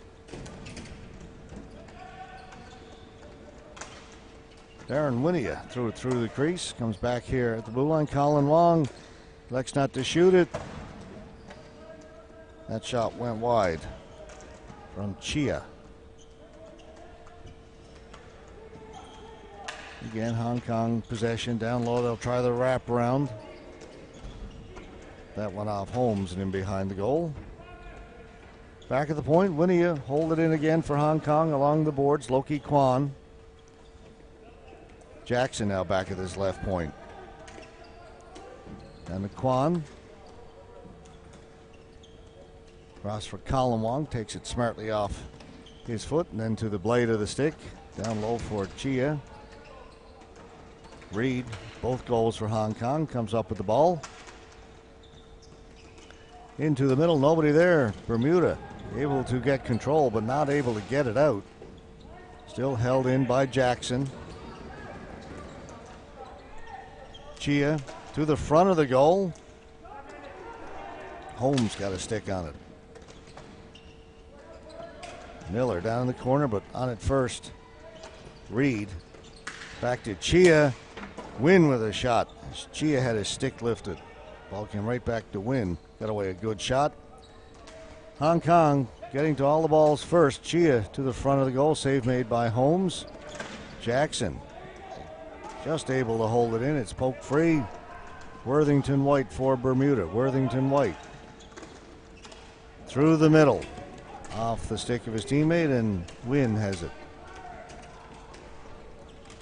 Darren Winia threw it through the crease. Comes back here at the blue line. Colin Wong elects not to shoot it. That shot went wide from Chia. Again, Hong Kong possession down low. They'll try the wraparound. That went off Holmes and in behind the goal. Back at the point, Winia hold it in again for Hong Kong along the boards. Loki Kwan. Jackson now back at his left point. And the Kwan. Cross for Colin Wong. Takes it smartly off his foot and then to the blade of the stick. Down low for Chia. Reed, both goals for Hong Kong, comes up with the ball. Into the middle, nobody there. Bermuda able to get control, but not able to get it out. Still held in by Jackson. Chia to the front of the goal. Holmes got a stick on it. Miller down in the corner, but on it first. Reed back to Chia. Win with a shot. Chia had his stick lifted. Ball came right back to Win. Got away a good shot. Hong Kong getting to all the balls first. Chia to the front of the goal. Save made by Holmes. Jackson just able to hold it in. It's poked free. Worthington White for Bermuda. Worthington White through the middle. Off the stick of his teammate, and Win has it.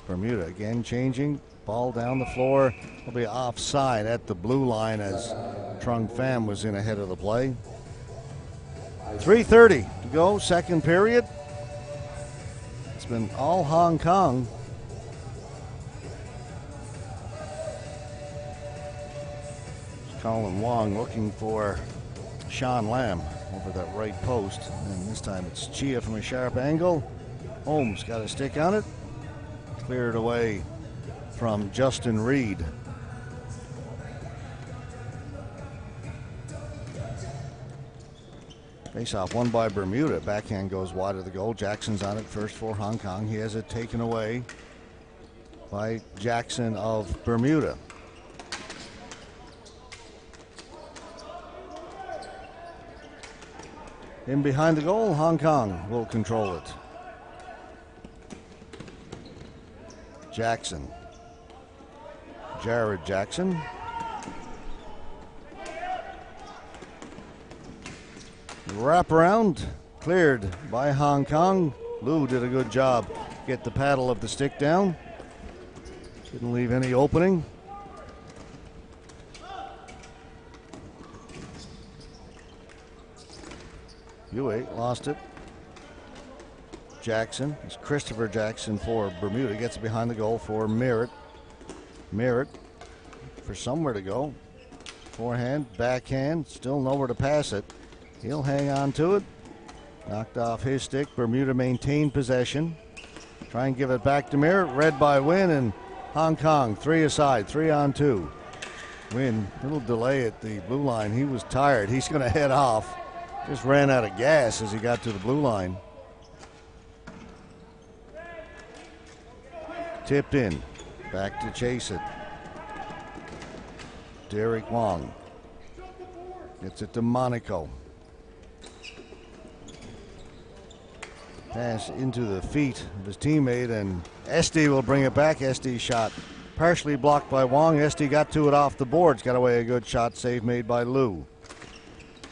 Bermuda again changing. Ball down the floor. Will be offside at the blue line as Trung Pham was in ahead of the play. 3:30 to go, second period. It's been all Hong Kong. Colin Wong looking for Sean Lamb over that right post. And this time it's Chia from a sharp angle. Holmes got a stick on it. Cleared away from Justin Reed. Face off won by Bermuda. Backhand goes wide of the goal. Jackson's on it first for Hong Kong. He has it taken away by Jackson of Bermuda. In behind the goal, Hong Kong will control it. Jackson. Jared Jackson. Wraparound cleared by Hong Kong. Liu did a good job. Get the paddle of the stick down. Didn't leave any opening. Yue lost it. Jackson. It's Christopher Jackson for Bermuda. Gets behind the goal for Merritt. Merritt for somewhere to go. Forehand, backhand, still nowhere to pass it. He'll hang on to it. Knocked off his stick. Bermuda maintained possession. Try and give it back to Merritt. Read by Win, and Hong Kong 3 aside, 3-on-2. Win, little delay at the blue line. He was tired. He's going to head off. Just ran out of gas as he got to the blue line. Tipped in. Back to chase it. Derek Wong gets it to Monaco. Pass into the feet of his teammate, and Esty will bring it back. Esty's shot partially blocked by Wong. Esty got to it off the boards. Got away a good shot. Save made by Liu.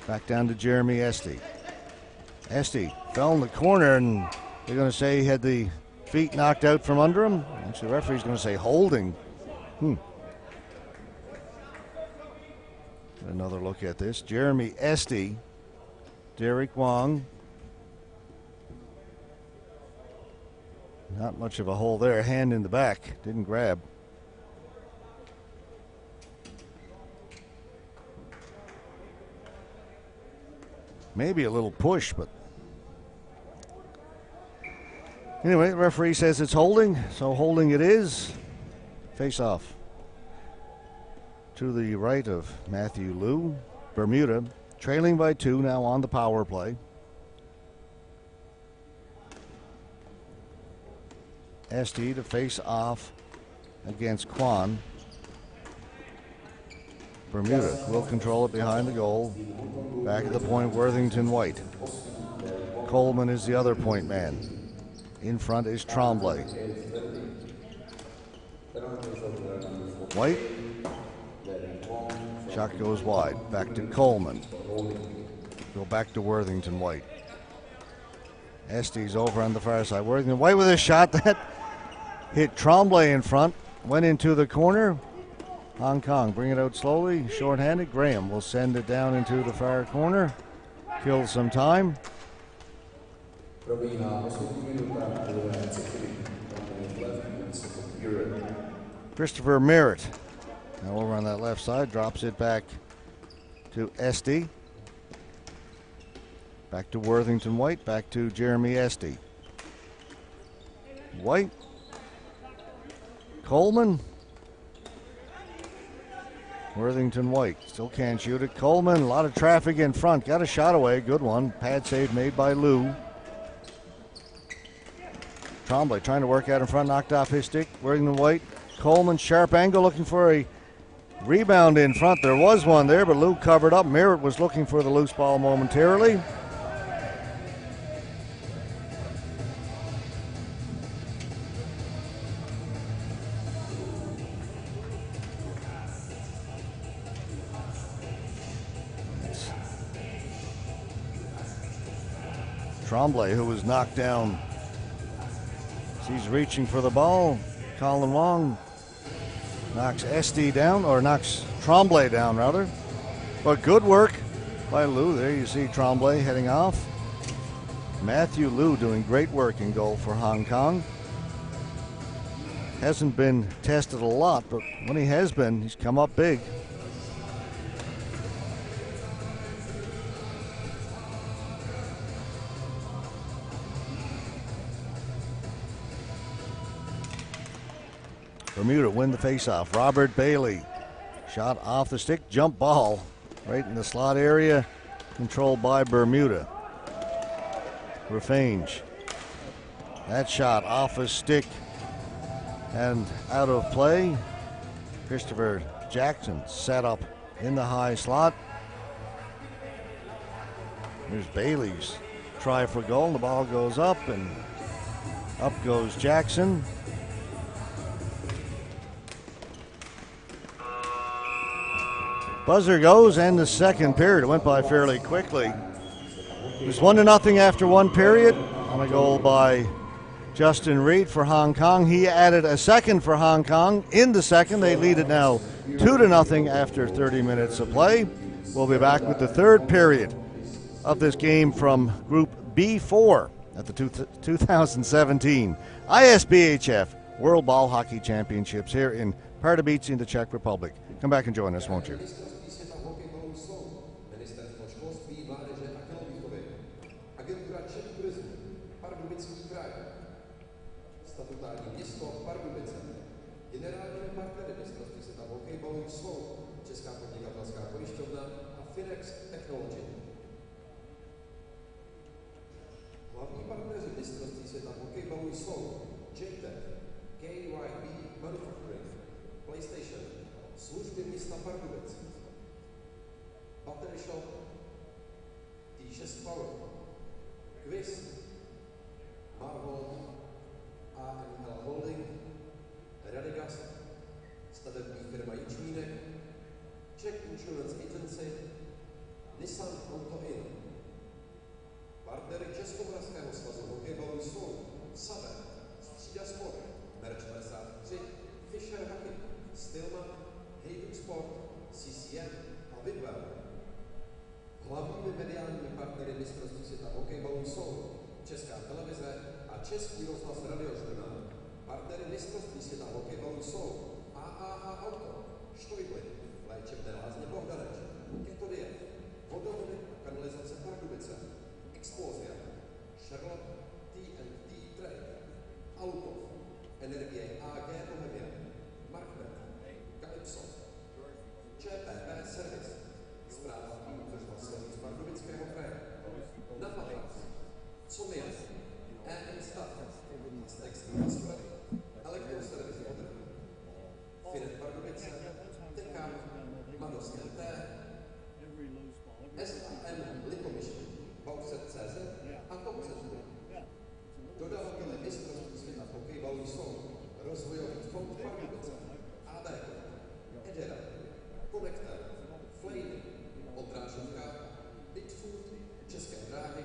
Back down to Jeremy Esty. Esty fell in the corner, and they're going to say he had the feet knocked out from under him. Actually, the referee's going to say holding. Another look at this. Jeremy Esty, Derek Wong. Not much of a hole there. Hand in the back. Didn't grab. maybe a little push, but anyway, the referee says it's holding, so holding it is. Face off to the right of Matthew Liu. Bermuda trailing by 2 now on the power play. Esty to face off against Kwan. Bermuda will control it behind the goal. Back at the point, Worthington White. Coleman is the other point man. In front is Tremblay. White. Shot goes wide. Back to Coleman. Go back to Worthington White. Esty's over on the far side. Worthington White with a shot that hit Tremblay in front. Went into the corner. Hong Kong bring it out slowly. Short-handed. Graham will send it down into the far corner. Kill some time. Christopher Merritt now over on that left side, drops it back to Esty. Back to Worthington White, back to Jeremy Esty. White. Coleman. Worthington White still can't shoot it. Coleman, a lot of traffic in front. Got a shot away, good one. Pad save made by Liu. Tremblay trying to work out in front, knocked off his stick. Worthington White. Coleman, sharp angle, looking for a rebound in front. There was one there, but Liu covered up. Merritt was looking for the loose ball momentarily. Tremblay, who was knocked down. He's reaching for the ball. Colin Wong knocks Esty down, or knocks Tremblay down, rather. But good work by Liu. There you see Tremblay heading off. Matthew Liu doing great work in goal for Hong Kong. Hasn't been tested a lot, but when he has been, he's come up big. Bermuda win the faceoff. Robert Bailey, shot off the stick, jump ball right in the slot area, controlled by Bermuda. Rafange, that shot off a stick and out of play. Christopher Jackson set up in the high slot. There's Bailey's try for goal. The ball goes up and up goes Jackson. Buzzer goes, and the second period. It went by fairly quickly. It was 1-0 after one period on a goal by Justin Reed for Hong Kong. He added a second for Hong Kong in the second. They lead it now 2-0 after 30 minutes of play. We'll be back with the third period of this game from Group B4 at the 2017 ISBHF World Ball Hockey Championships here in Pardubice in the Czech Republic. Come back and join us, won't you? Vodovodek, kanalizace Pardubice, Dodavatele mistrovství světa v hokejbalu jsou Rozvojový fond Pardubice, ABK, Edera, Konektor, Flame, Odrážovka, Bitfood, České dráhy,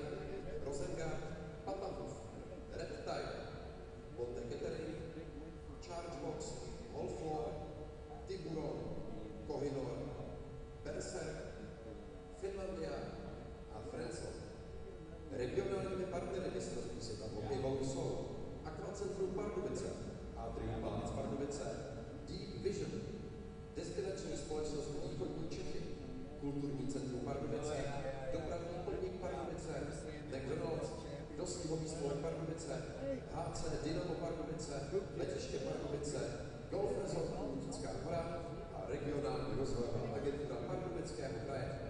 Rosengard, Papagov, Reptile, Bonte Catering, Chargebox, Wallflower, Tiburon, Kohinor, Berserk, Finlandia a Frenzel. Regionálními partnery mistrovství světa v hokejbalu jsou Aquacentrum Pardubice, Atrium Palac Pardubice, Deep Vision, destinační společnost Východní Čechy, Kulturní centrum Pardubice, Dopravní podnik Pardubice, McDonald's, Dostihový spolek Pardubice, HC Dynamo Pardubice, Letiště Pardubice, Golf Resort Lutická hora a regionální rozvojová agentura Pardubického kraje.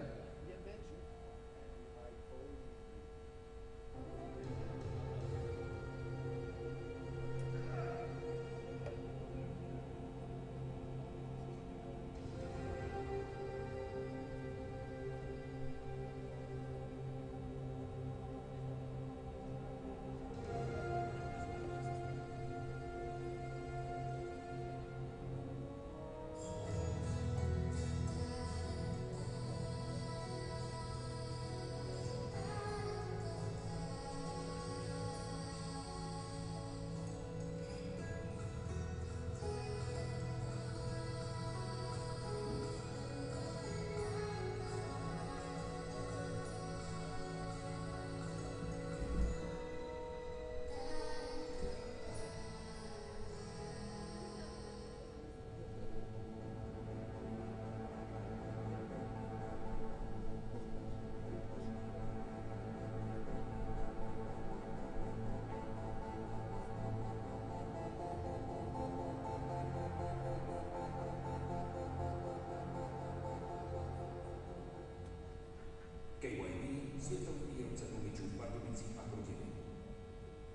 KYB, světový výrobce tlumičů v Pardubicích a Krutiny.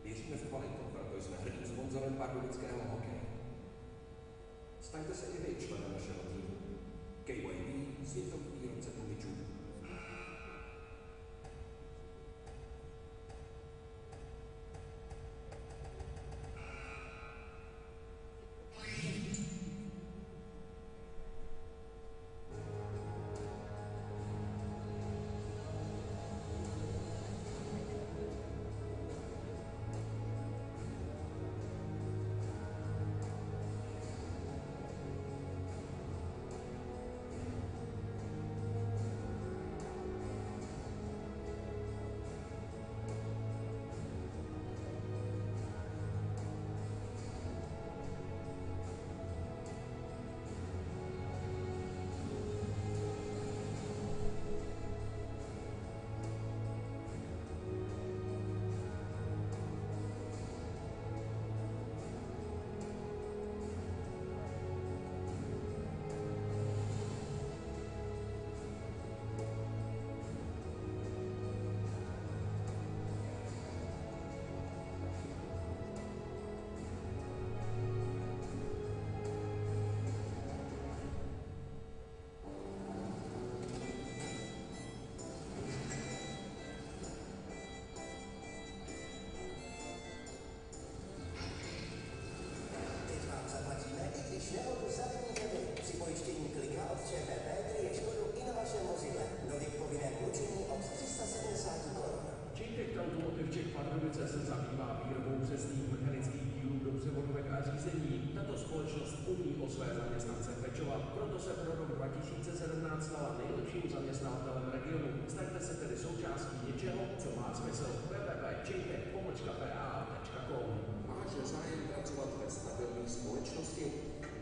Věříme v kvalitu, proto jsme hrdým sponzorem pardubického hokeje. Staňte se i vy členem našeho týmu. KYB, světový výrobce tlumičů. Když neodzavíte vy při pojištění klika od ČPP kryje škodu i na vašem vozidle. Nově k povinnému ručení od 370 korun. Čejtek Automotiv Czech Pardubice se zabývá výrobou přesných mechanických dílů do převodovek a řízení. Tato společnost umí o své zaměstnance pečovat, proto se pro rok 2017 stala nejlepším zaměstnavatelem regionu. Staňte se tedy součástí něčeho, co má smysl. www.čejtek.pa.com. Máš zájem pracovat ve stabilní společnosti?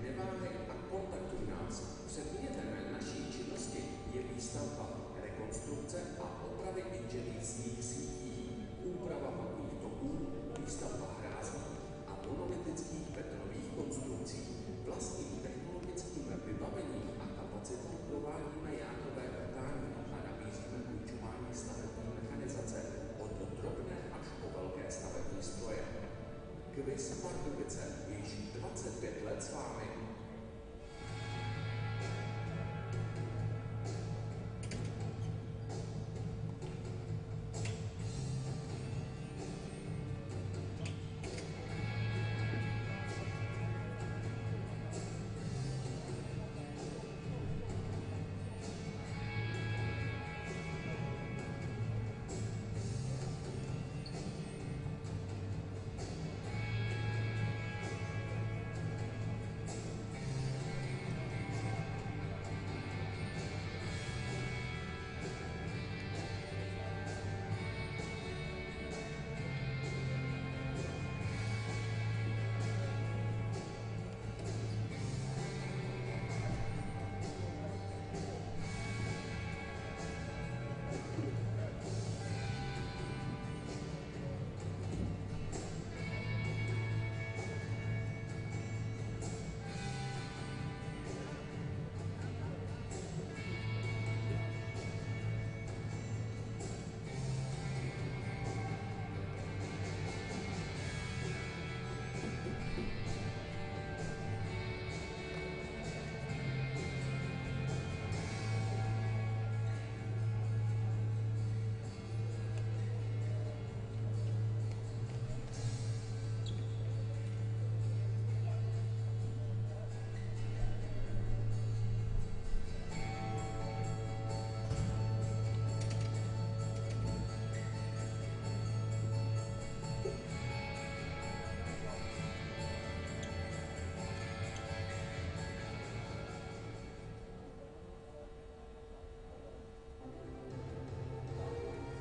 Neváhej a kontaktuj nás. Předmětem naší činnosti je výstavba, rekonstrukce a opravy inženýrských sítí, úprava vodních toků, výstavba hrází a monolitických betonových konstrukcí. Vlastním technologickým vybavením a kapacitou provádíme jádrové vrtání a nabízíme půjčování stavební mechanizace od drobné až po velké stavební stroje. Kvis Pardubice je již 25 let s vámi.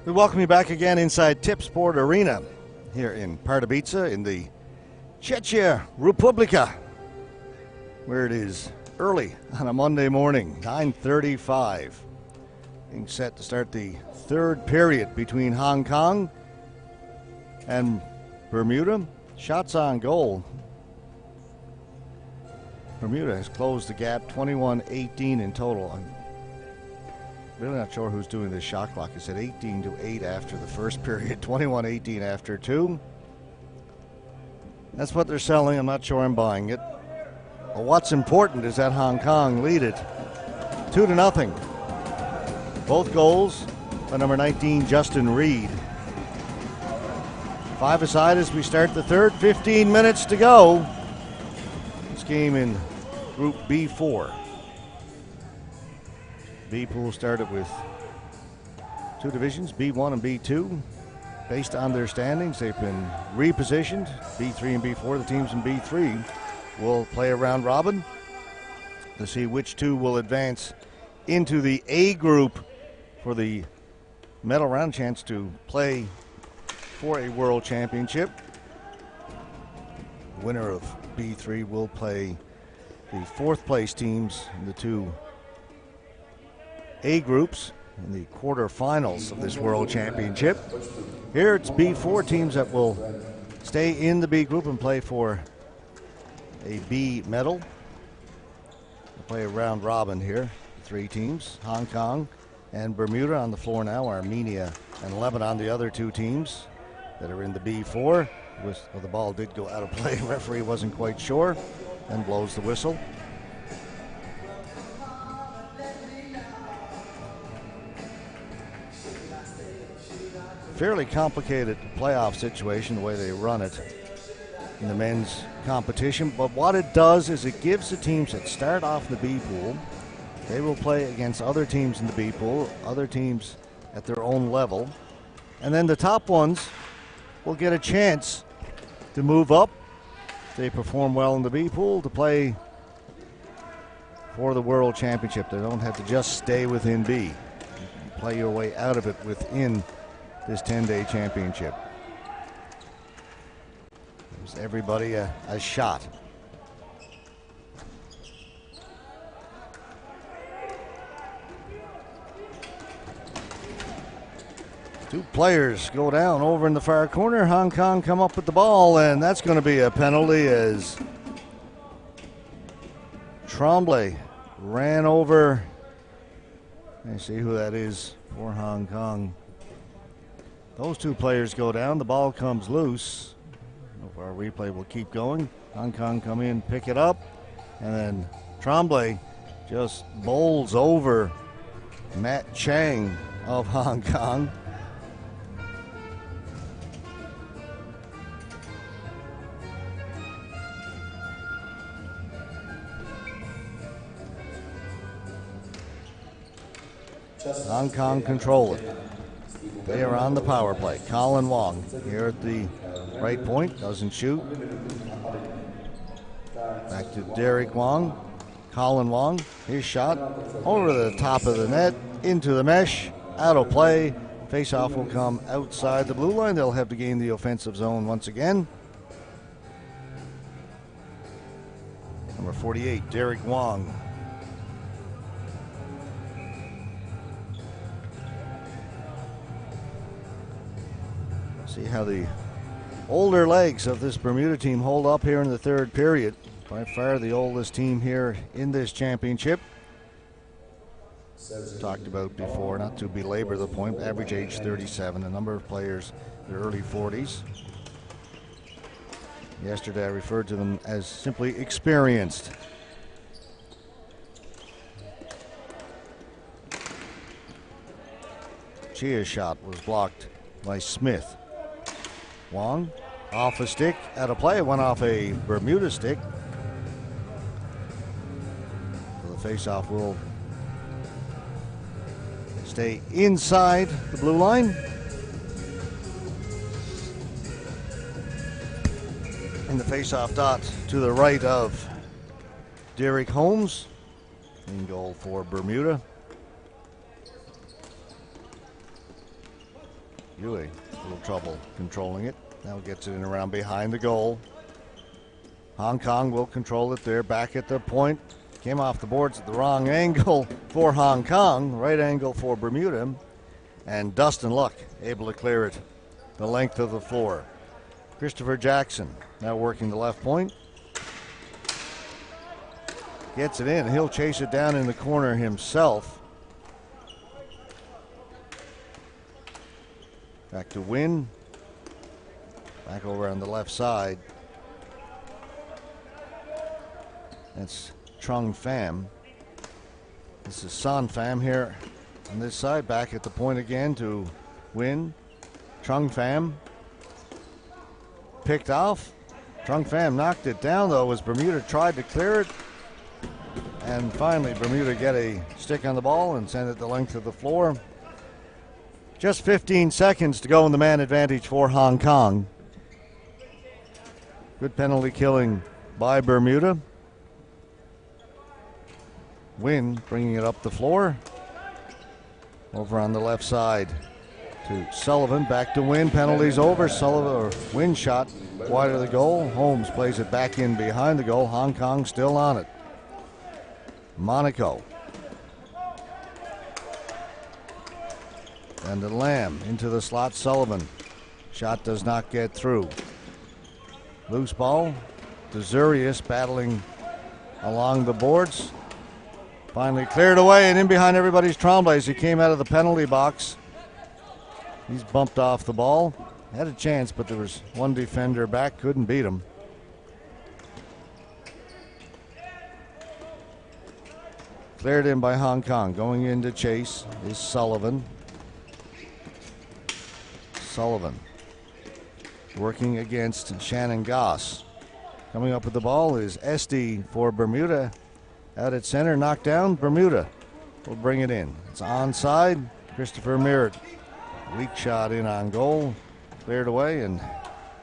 We welcome you back again inside Tip Sport Arena here in Pardubice in the Czechia Republika, where it is early on a Monday morning, 9:35. Being set to start the third period between Hong Kong and Bermuda. Shots on goal. Bermuda has closed the gap, 21-18 in total. I'm really not sure who's doing this shot clock. It said 18-8 after the first period, 21-18 after two. That's what they're selling. I'm not sure I'm buying it. Well, what's important is that Hong Kong lead it 2-0. Both goals by number 19, Justin Reed. 5 aside as we start the third, 15 minutes to go. This game in Group B4. B pool started with two divisions, B1 and B2. Based on their standings, they've been repositioned. B3 and B4, the teams in B3 will play a round robin to see which two will advance into the A group for the medal round, chance to play for a world championship. The winner of B3 will play the fourth place teams in the two A groups in the quarterfinals of this world championship. Here it's B4 teams that will stay in the B group and play for a B medal. We'll play a round robin here. 3 teams, Hong Kong and Bermuda on the floor now, Armenia and Lebanon, the other two teams that are in the B4. Well, the ball did go out of play. Referee wasn't quite sure and blows the whistle. Fairly complicated playoff situation the way they run it in the men's competition, but what it does is it gives the teams that start off the B pool, they will play against other teams in the B pool, other teams at their own level, and then the top ones will get a chance to move up if they perform well in the B pool to play for the World Championship. They don't have to just stay within B. You can play your way out of it within this 10-day championship. Gives everybody a shot. Two players go down over in the far corner. Hong Kong come up with the ball, and that's going to be a penalty as Tremblay ran over. Let me see who that is for Hong Kong. Those two players go down. The ball comes loose. Our replay will keep going. Hong Kong come in, pick it up, and then Tremblay just bowls over Matt Chang of Hong Kong. Hong Kong control it. They are on the power play. Colin Wong here at the right point, doesn't shoot. Back to Derek Wong. Colin Wong, his shot over the top of the net, into the mesh, out of play. Face-off will come outside the blue line. They'll have to gain the offensive zone once again. Number 48, Derek Wong. See how the older legs of this Bermuda team hold up here in the third period. By far the oldest team here in this championship. Talked about before, not to belabor the point, average age 37, a number of players in their early 40s. Yesterday I referred to them as simply experienced. Chia's shot was blocked by Smith. Wong off a stick, out of play, went off a Bermuda stick. So the face-off will stay inside the blue line. And the face-off dot to the right of Derek Holmes. In goal for Bermuda. Yue, a little trouble controlling it. Now gets it in around behind the goal. Hong Kong will control it there, back at the point. Came off the boards at the wrong angle for Hong Kong, right angle for Bermuda. And Dustin Luck able to clear it the length of the floor. Christopher Jackson now working the left point. Gets it in. He'll chase it down in the corner himself. Back to Win. Back over on the left side. That's Trung Pham. This is Son Pham here on this side. Back at the point again to Win. Trung Pham. Picked off. Trung Pham knocked it down though as Bermuda tried to clear it. And finally Bermuda get a stick on the ball and send it the length of the floor. Just 15 seconds to go in the man advantage for Hong Kong. Good penalty killing by Bermuda. Win bringing it up the floor. Over on the left side to Sullivan. Back to Win. Penalties over. Sullivan or Win shot wide of the goal. Holmes plays it back in behind the goal. Hong Kong still on it. Monaco. And the Lamb into the slot. Sullivan. Shot does not get through. Loose ball. Desurius battling along the boards. Finally cleared away and in behind everybody's Tremblay as he came out of the penalty box. He's bumped off the ball. Had a chance, but there was one defender back. Couldn't beat him. Cleared in by Hong Kong. Going in to chase is Sullivan. Sullivan working against Shannon Goss. Coming up with the ball is Esty for Bermuda. Out at center, knocked down. Bermuda will bring it in. It's onside. Christopher Merritt. Weak shot in on goal. Cleared away and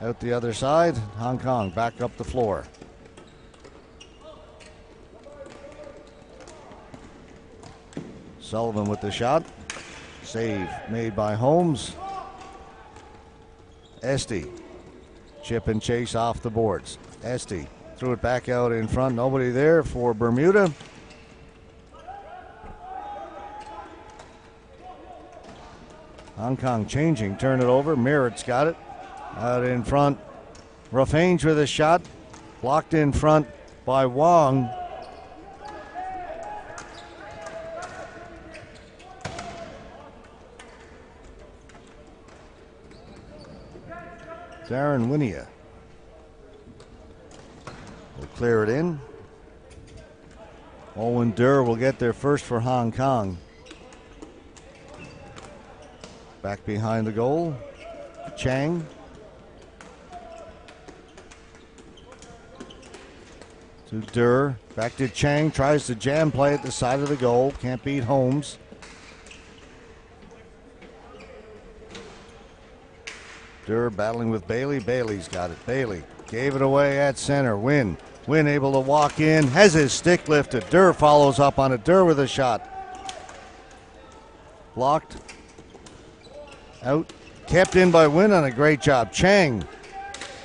out the other side. Hong Kong back up the floor. Sullivan with the shot. Save made by Holmes. Esty. Chip and chase off the boards. Esty threw it back out in front. Nobody there for Bermuda. Hong Kong changing. Turn it over. Merritt's got it. Out in front. Ruffange with a shot. Blocked in front by Wong. Darren Winia will clear it in. Owen Durr will get there first for Hong Kong. Back behind the goal. Chang. To Durr. Back to Chang. Tries to jam play at the side of the goal. Can't beat Holmes. Durr battling with Bailey. Bailey's got it. Bailey gave it away at center. Win able to walk in. Has his stick lifted. Durr follows up on it. Durr with a shot. Blocked. Out. Kept in by Win on a great job. Chang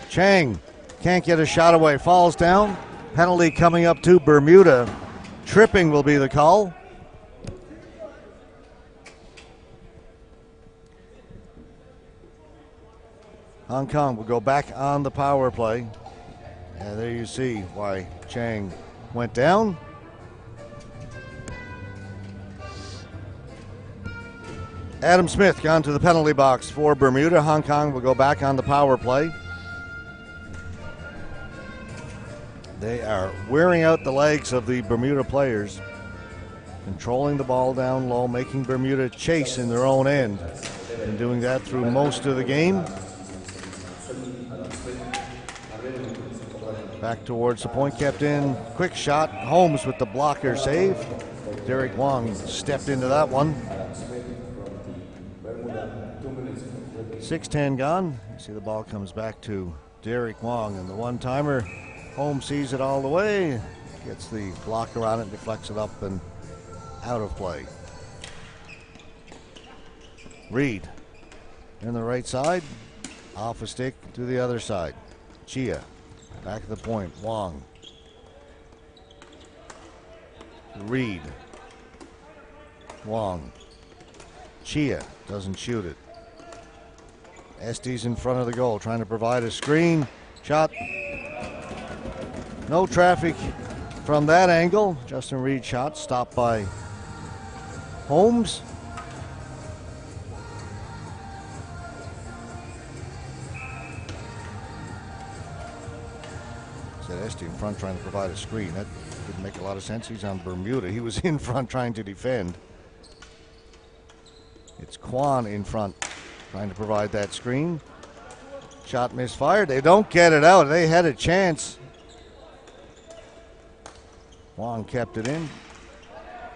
can't get a shot away. Falls down. Penalty coming up to Bermuda. Tripping will be the call. Hong Kong will go back on the power play. And there you see why Chang went down. Adam Smith gone to the penalty box for Bermuda. Hong Kong will go back on the power play. They are wearing out the legs of the Bermuda players. Controlling the ball down low, making Bermuda chase in their own end. And doing that through most of the game. Back towards the point, kept in. Quick shot. Holmes with the blocker save. Derek Wong stepped into that one. 6:10 gone. You see the ball comes back to Derek Wong, and the one-timer. Holmes sees it all the way. Gets the blocker on it, deflects it up and out of play. Reed in the right side. Off a stick to the other side. Chia back at the point. Wong. Reed. Wong. Chia doesn't shoot it. Estes in front of the goal trying to provide a screen. Shot. No traffic from that angle. Justin Reed shot stopped by Holmes. Said Estes in front trying to provide a screen. That didn't make a lot of sense. He's on Bermuda. He was in front trying to defend. It's Kwan in front trying to provide that screen. Shot misfired. They don't get it out. They had a chance. Wong kept it in.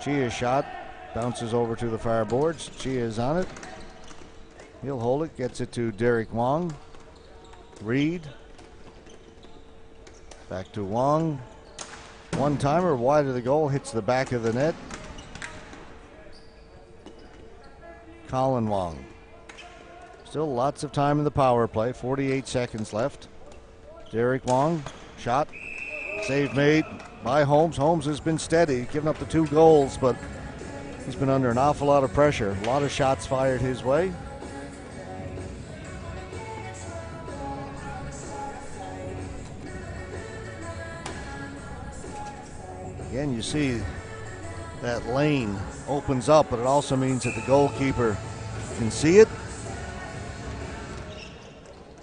Chia's shot bounces over to the far boards. Chia is on it. He'll hold it. Gets it to Derek Wong. Reed. Back to Wong. One timer wide of the goal. Hits the back of the net. Colin Wong. Still lots of time in the power play. 48 seconds left. Derek Wong. Shot. Save made by Holmes. Holmes has been steady, giving up the 2 goals, but he's been under an awful lot of pressure. A lot of shots fired his way. Again, you see that lane opens up, but it also means that the goalkeeper can see it.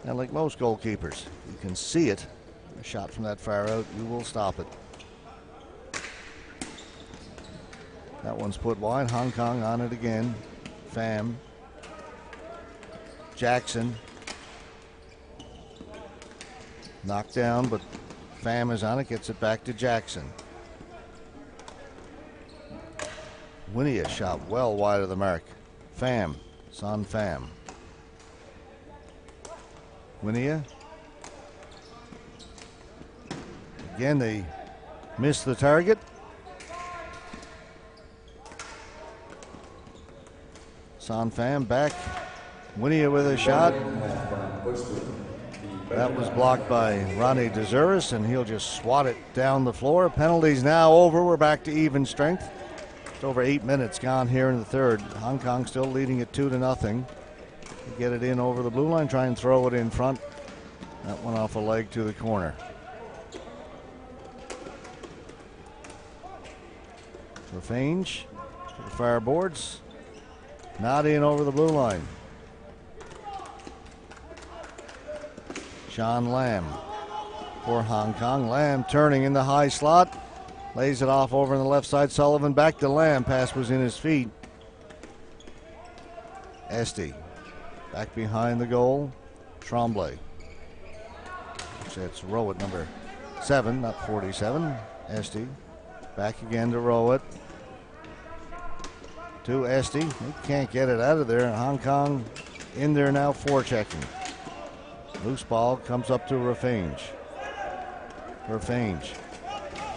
And like most goalkeepers, you can see it. A shot from that far out, you will stop it. That one's put wide. Hong Kong on it again. Pham. Jackson. Knocked down, but Pham is on it. Gets it back to Jackson. Winnie a shot well wide of the mark. Pham. Son Pham. Winia. Again, they missed the target. Son Pham back. Winia with a shot. That was blocked by Ronnie DeZuris, and he'll just swat it down the floor. Penalties now over. We're back to even strength. Just over 8 minutes gone here in the third. Hong Kong still leading it 2-0. Get it in over the blue line, try and throw it in front. That one off a leg to the corner. Rafange to the far boards. Not in over the blue line. Sean Lam for Hong Kong. Lam turning in the high slot. Lays it off over on the left side. Sullivan back to Lam. Pass was in his feet. Esty back behind the goal. Tremblay. It's Rowett number 7, not 47. Esty back again to Rowett. To Esty. He can't get it out of there. Hong Kong in there now, forechecking. Loose ball comes up to Rafange. Rafange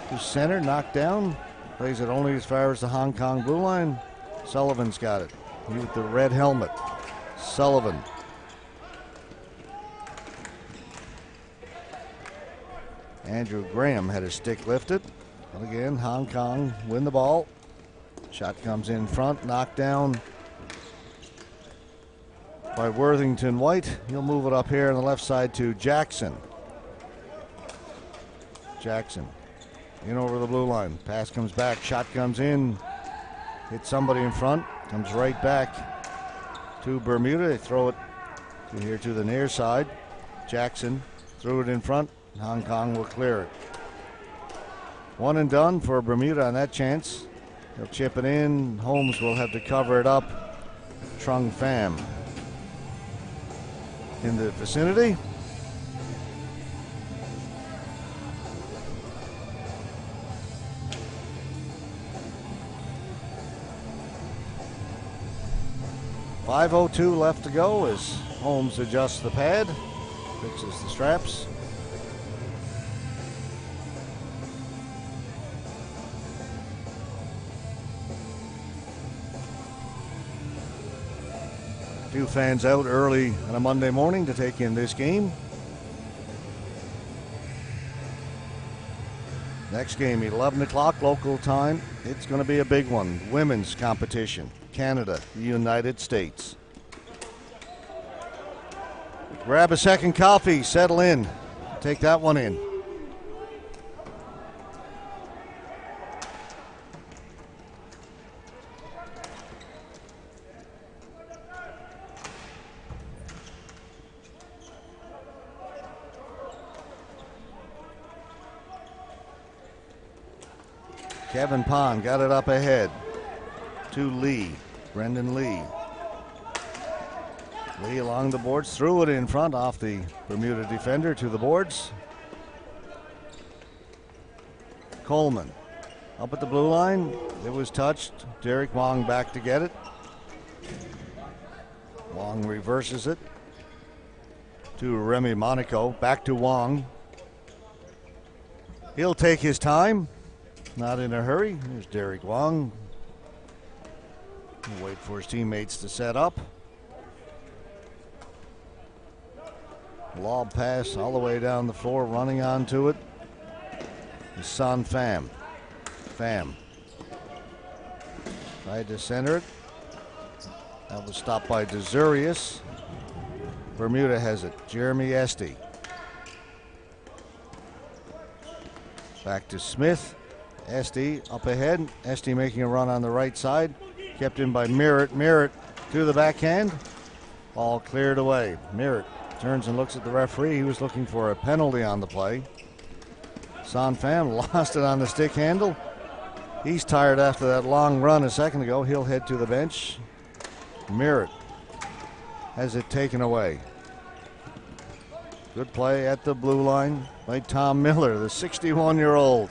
to center, knocked down. Plays it only as far as the Hong Kong blue line. Sullivan's got it. He with the red helmet. Sullivan. Andrew Graham had his stick lifted. And again, Hong Kong win the ball. Shot comes in front, knocked down by Worthington White. He'll move it up here on the left side to Jackson. Jackson in over the blue line. Pass comes back, shot comes in. Hits somebody in front, comes right back to Bermuda. They throw it to here to the near side. Jackson threw it in front. Hong Kong will clear it. One and done for Bermuda on that chance. They'll chip it in. Holmes will have to cover it up. Trung Pham in the vicinity. .502 left to go as Holmes adjusts the pad, fixes the straps. few fans out early on a Monday morning to take in this game. Next game, 11 o'clock local time. It's going to be a big one. Women's competition. Canada, United States. Grab a second coffee, settle in. Take that one in. Kevin Pond got it up ahead to Lee, Brendan Lee. Lee along the boards, threw it in front off the Bermuda defender to the boards. Coleman up at the blue line. It was touched. Derek Wong back to get it. Wong reverses it to Remy Monaco. Back to Wong. He'll take his time. Not in a hurry. Here's Derek Wong. He'll wait for his teammates to set up. Lob pass all the way down the floor, running onto it is Son Pham. Pham tried to center it. That was stopped by Desurius. Bermuda has it. Jeremy Esty. Back to Smith. Esty up ahead. Esty making a run on the right side. Kept in by Merritt. Merritt to the backhand. Ball cleared away. Merritt turns and looks at the referee. He was looking for a penalty on the play. Son Pham lost it on the stick handle. He's tired after that long run a second ago. He'll head to the bench. Merritt has it taken away. Good play at the blue line by Tom Miller, the 61-year-old.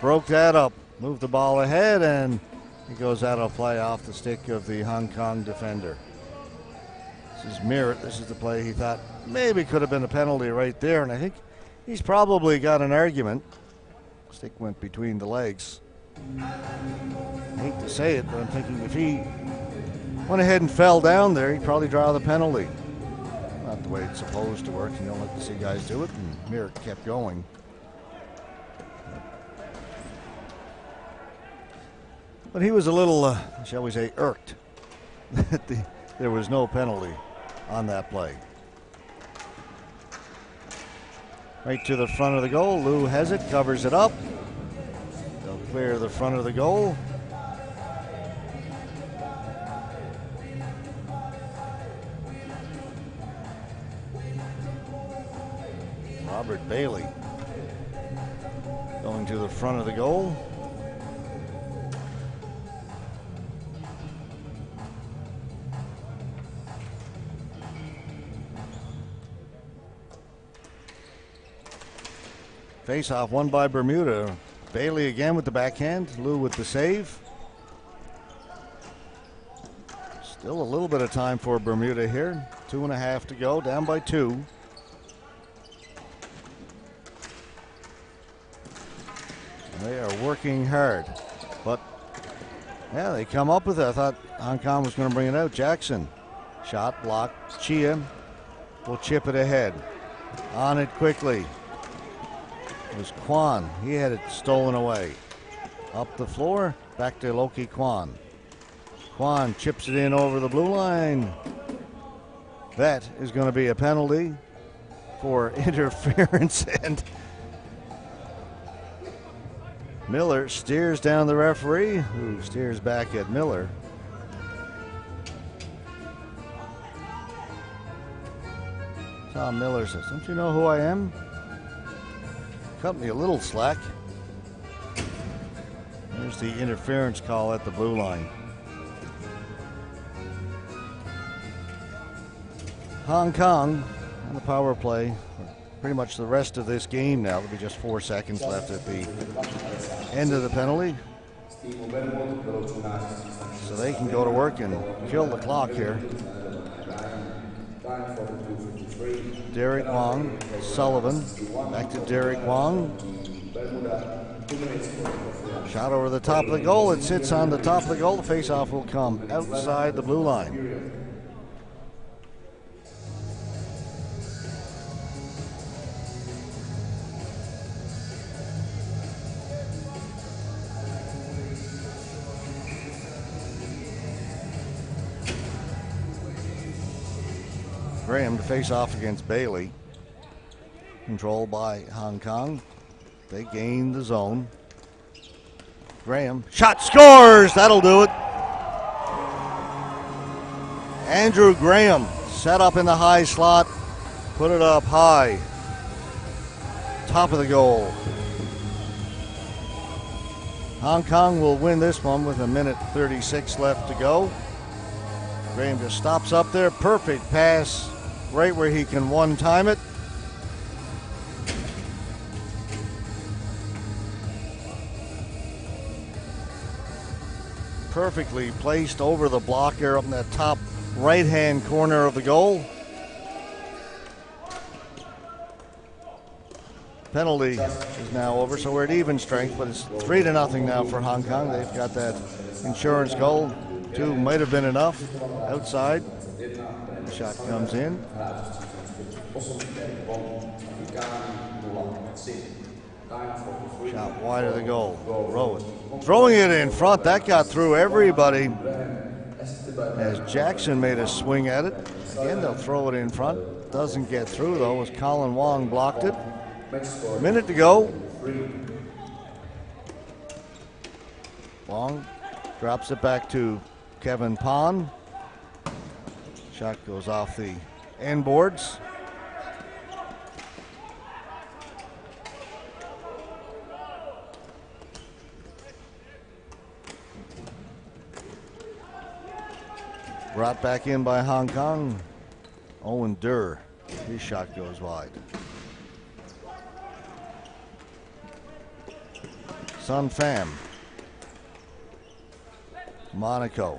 Broke that up, moved the ball ahead, and he goes out of play off the stick of the Hong Kong defender. This is Merritt. This is the play he thought maybe could have been a penalty right there, and I think he's probably got an argument. Stick went between the legs. I hate to say it, but I'm thinking if he went ahead and fell down there, he'd probably draw the penalty. Not the way it's supposed to work. You don't like to see guys do it, and Merritt kept going. But he was a little, shall we say, irked that there was no penalty on that play. Right to the front of the goal. Lou has it, covers it up. They'll clear the front of the goal. Robert Bailey going to the front of the goal. Face-off won by Bermuda. Bailey again with the backhand. Lou with the save. Still a little bit of time for Bermuda here. 2.5 to go, down by 2. They are working hard. But, yeah, they come up with it. I thought Hong Kong was going to bring it out. Jackson. Shot blocked. Chia will chip it ahead. On it quickly. It was Kwan. He had it stolen away. Up the floor, back to Loki Kwan. Kwan chips it in over the blue line. That is going to be a penalty for interference, and Miller steers down the referee, who steers back at Miller. Tom Miller says, "Don't you know who I am?" Cut me a little slack. There's the interference call at the blue line. Hong Kong on the power play. Pretty much the rest of this game now. There'll be just 4 seconds left at the end of the penalty. So they can go to work and kill the clock here. Derek Wong, Sullivan, back to Derek Wong. Shot over the top of the goal. It sits on the top of the goal. The face-off will come outside the blue line. Graham to face off against Bailey. Controlled by Hong Kong. They gain the zone. Graham, shot, scores! That'll do it. Andrew Graham set up in the high slot, put it up high. Top of the goal. Hong Kong will win this one with 1:36 left to go. Graham just stops up there. Perfect pass right where he can one-time it. Perfectly placed over the blocker up in that top right-hand corner of the goal. Penalty is now over, so we're at even strength, but it's 3-0 now for Hong Kong. They've got that insurance goal. 2 might have been enough. Outside. The shot comes in. Shot wide of the goal. Rowan throwing it in front. That got through everybody. As Jackson made a swing at it. Again, they'll throw it in front. Doesn't get through, though, as Colin Wong blocked it. Minute to go. Wong drops it back to Kevin Pond. Shot goes off the end boards. Brought back in by Hong Kong. Owen Durr. His shot goes wide. Sun Pham. Monaco.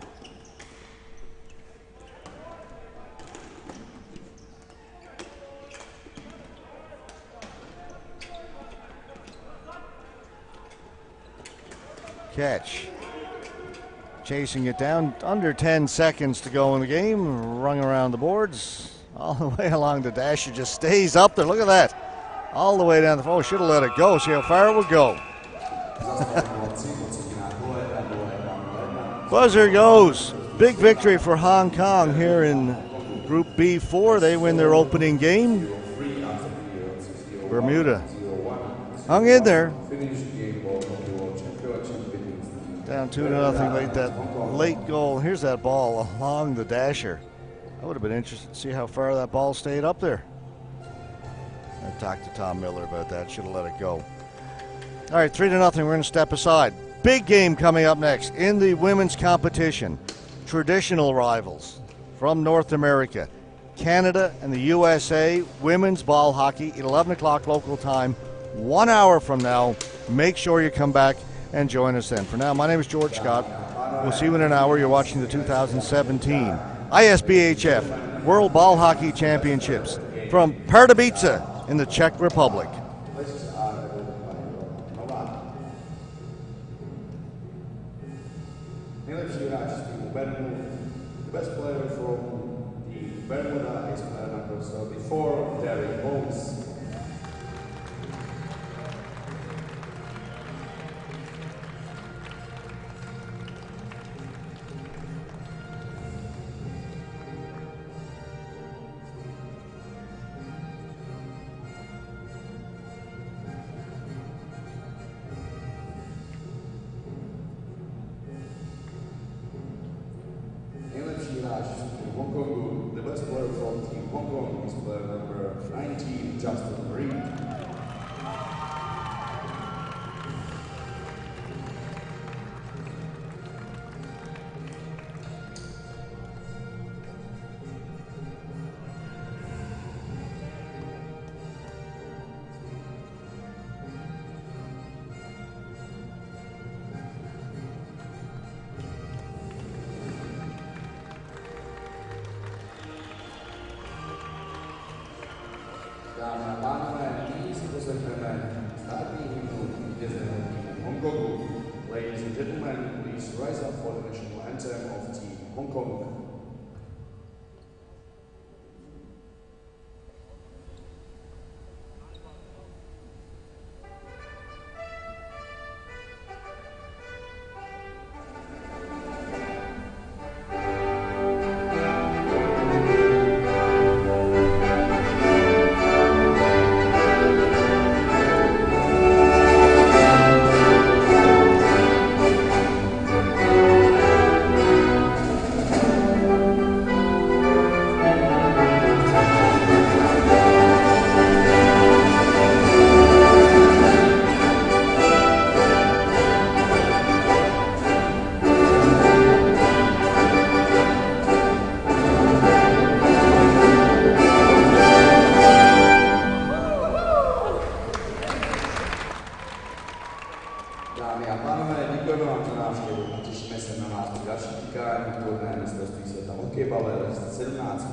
Catch. Chasing it down. Under 10 seconds to go in the game. Rung around the boards. All the way along the dash. It just stays up there. Look at that. All the way down the floor. Should have let it go. See how far it would go. Buzzer goes. Big victory for Hong Kong here in Group B4. They win their opening game. Bermuda hung in there. Down 2-0 late. That late goal. Here's that ball along the dasher. I would have been interested to see how far that ball stayed up there. I talked to Tom Miller about that. Should have let it go. All right, 3-0. We're going to step aside. Big game coming up next in the women's competition. Traditional rivals from North America, Canada and the USA, women's ball hockey, 11 o'clock local time, 1 hour from now. Make sure you come back and join us then. For now, my name is George Scott. We'll see you in an hour. You're watching the 2017 ISBHF World Ball Hockey Championships from Pardubice in the Czech Republic. The best player from the Bermuda is player number 34, Derek Holmes. The best player from Team Hong Kong is player number 19, Justin Reed. Dámy a pánové, nyní si poslechneme státní hymnu vítězného týmu Hongkongu. Ladies and gentlemen, please rise up for the national anthem of Team Hong Kong.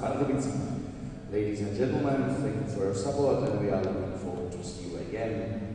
Pardubicích. Ladies and gentlemen, thank you for your support and we are looking forward to see you again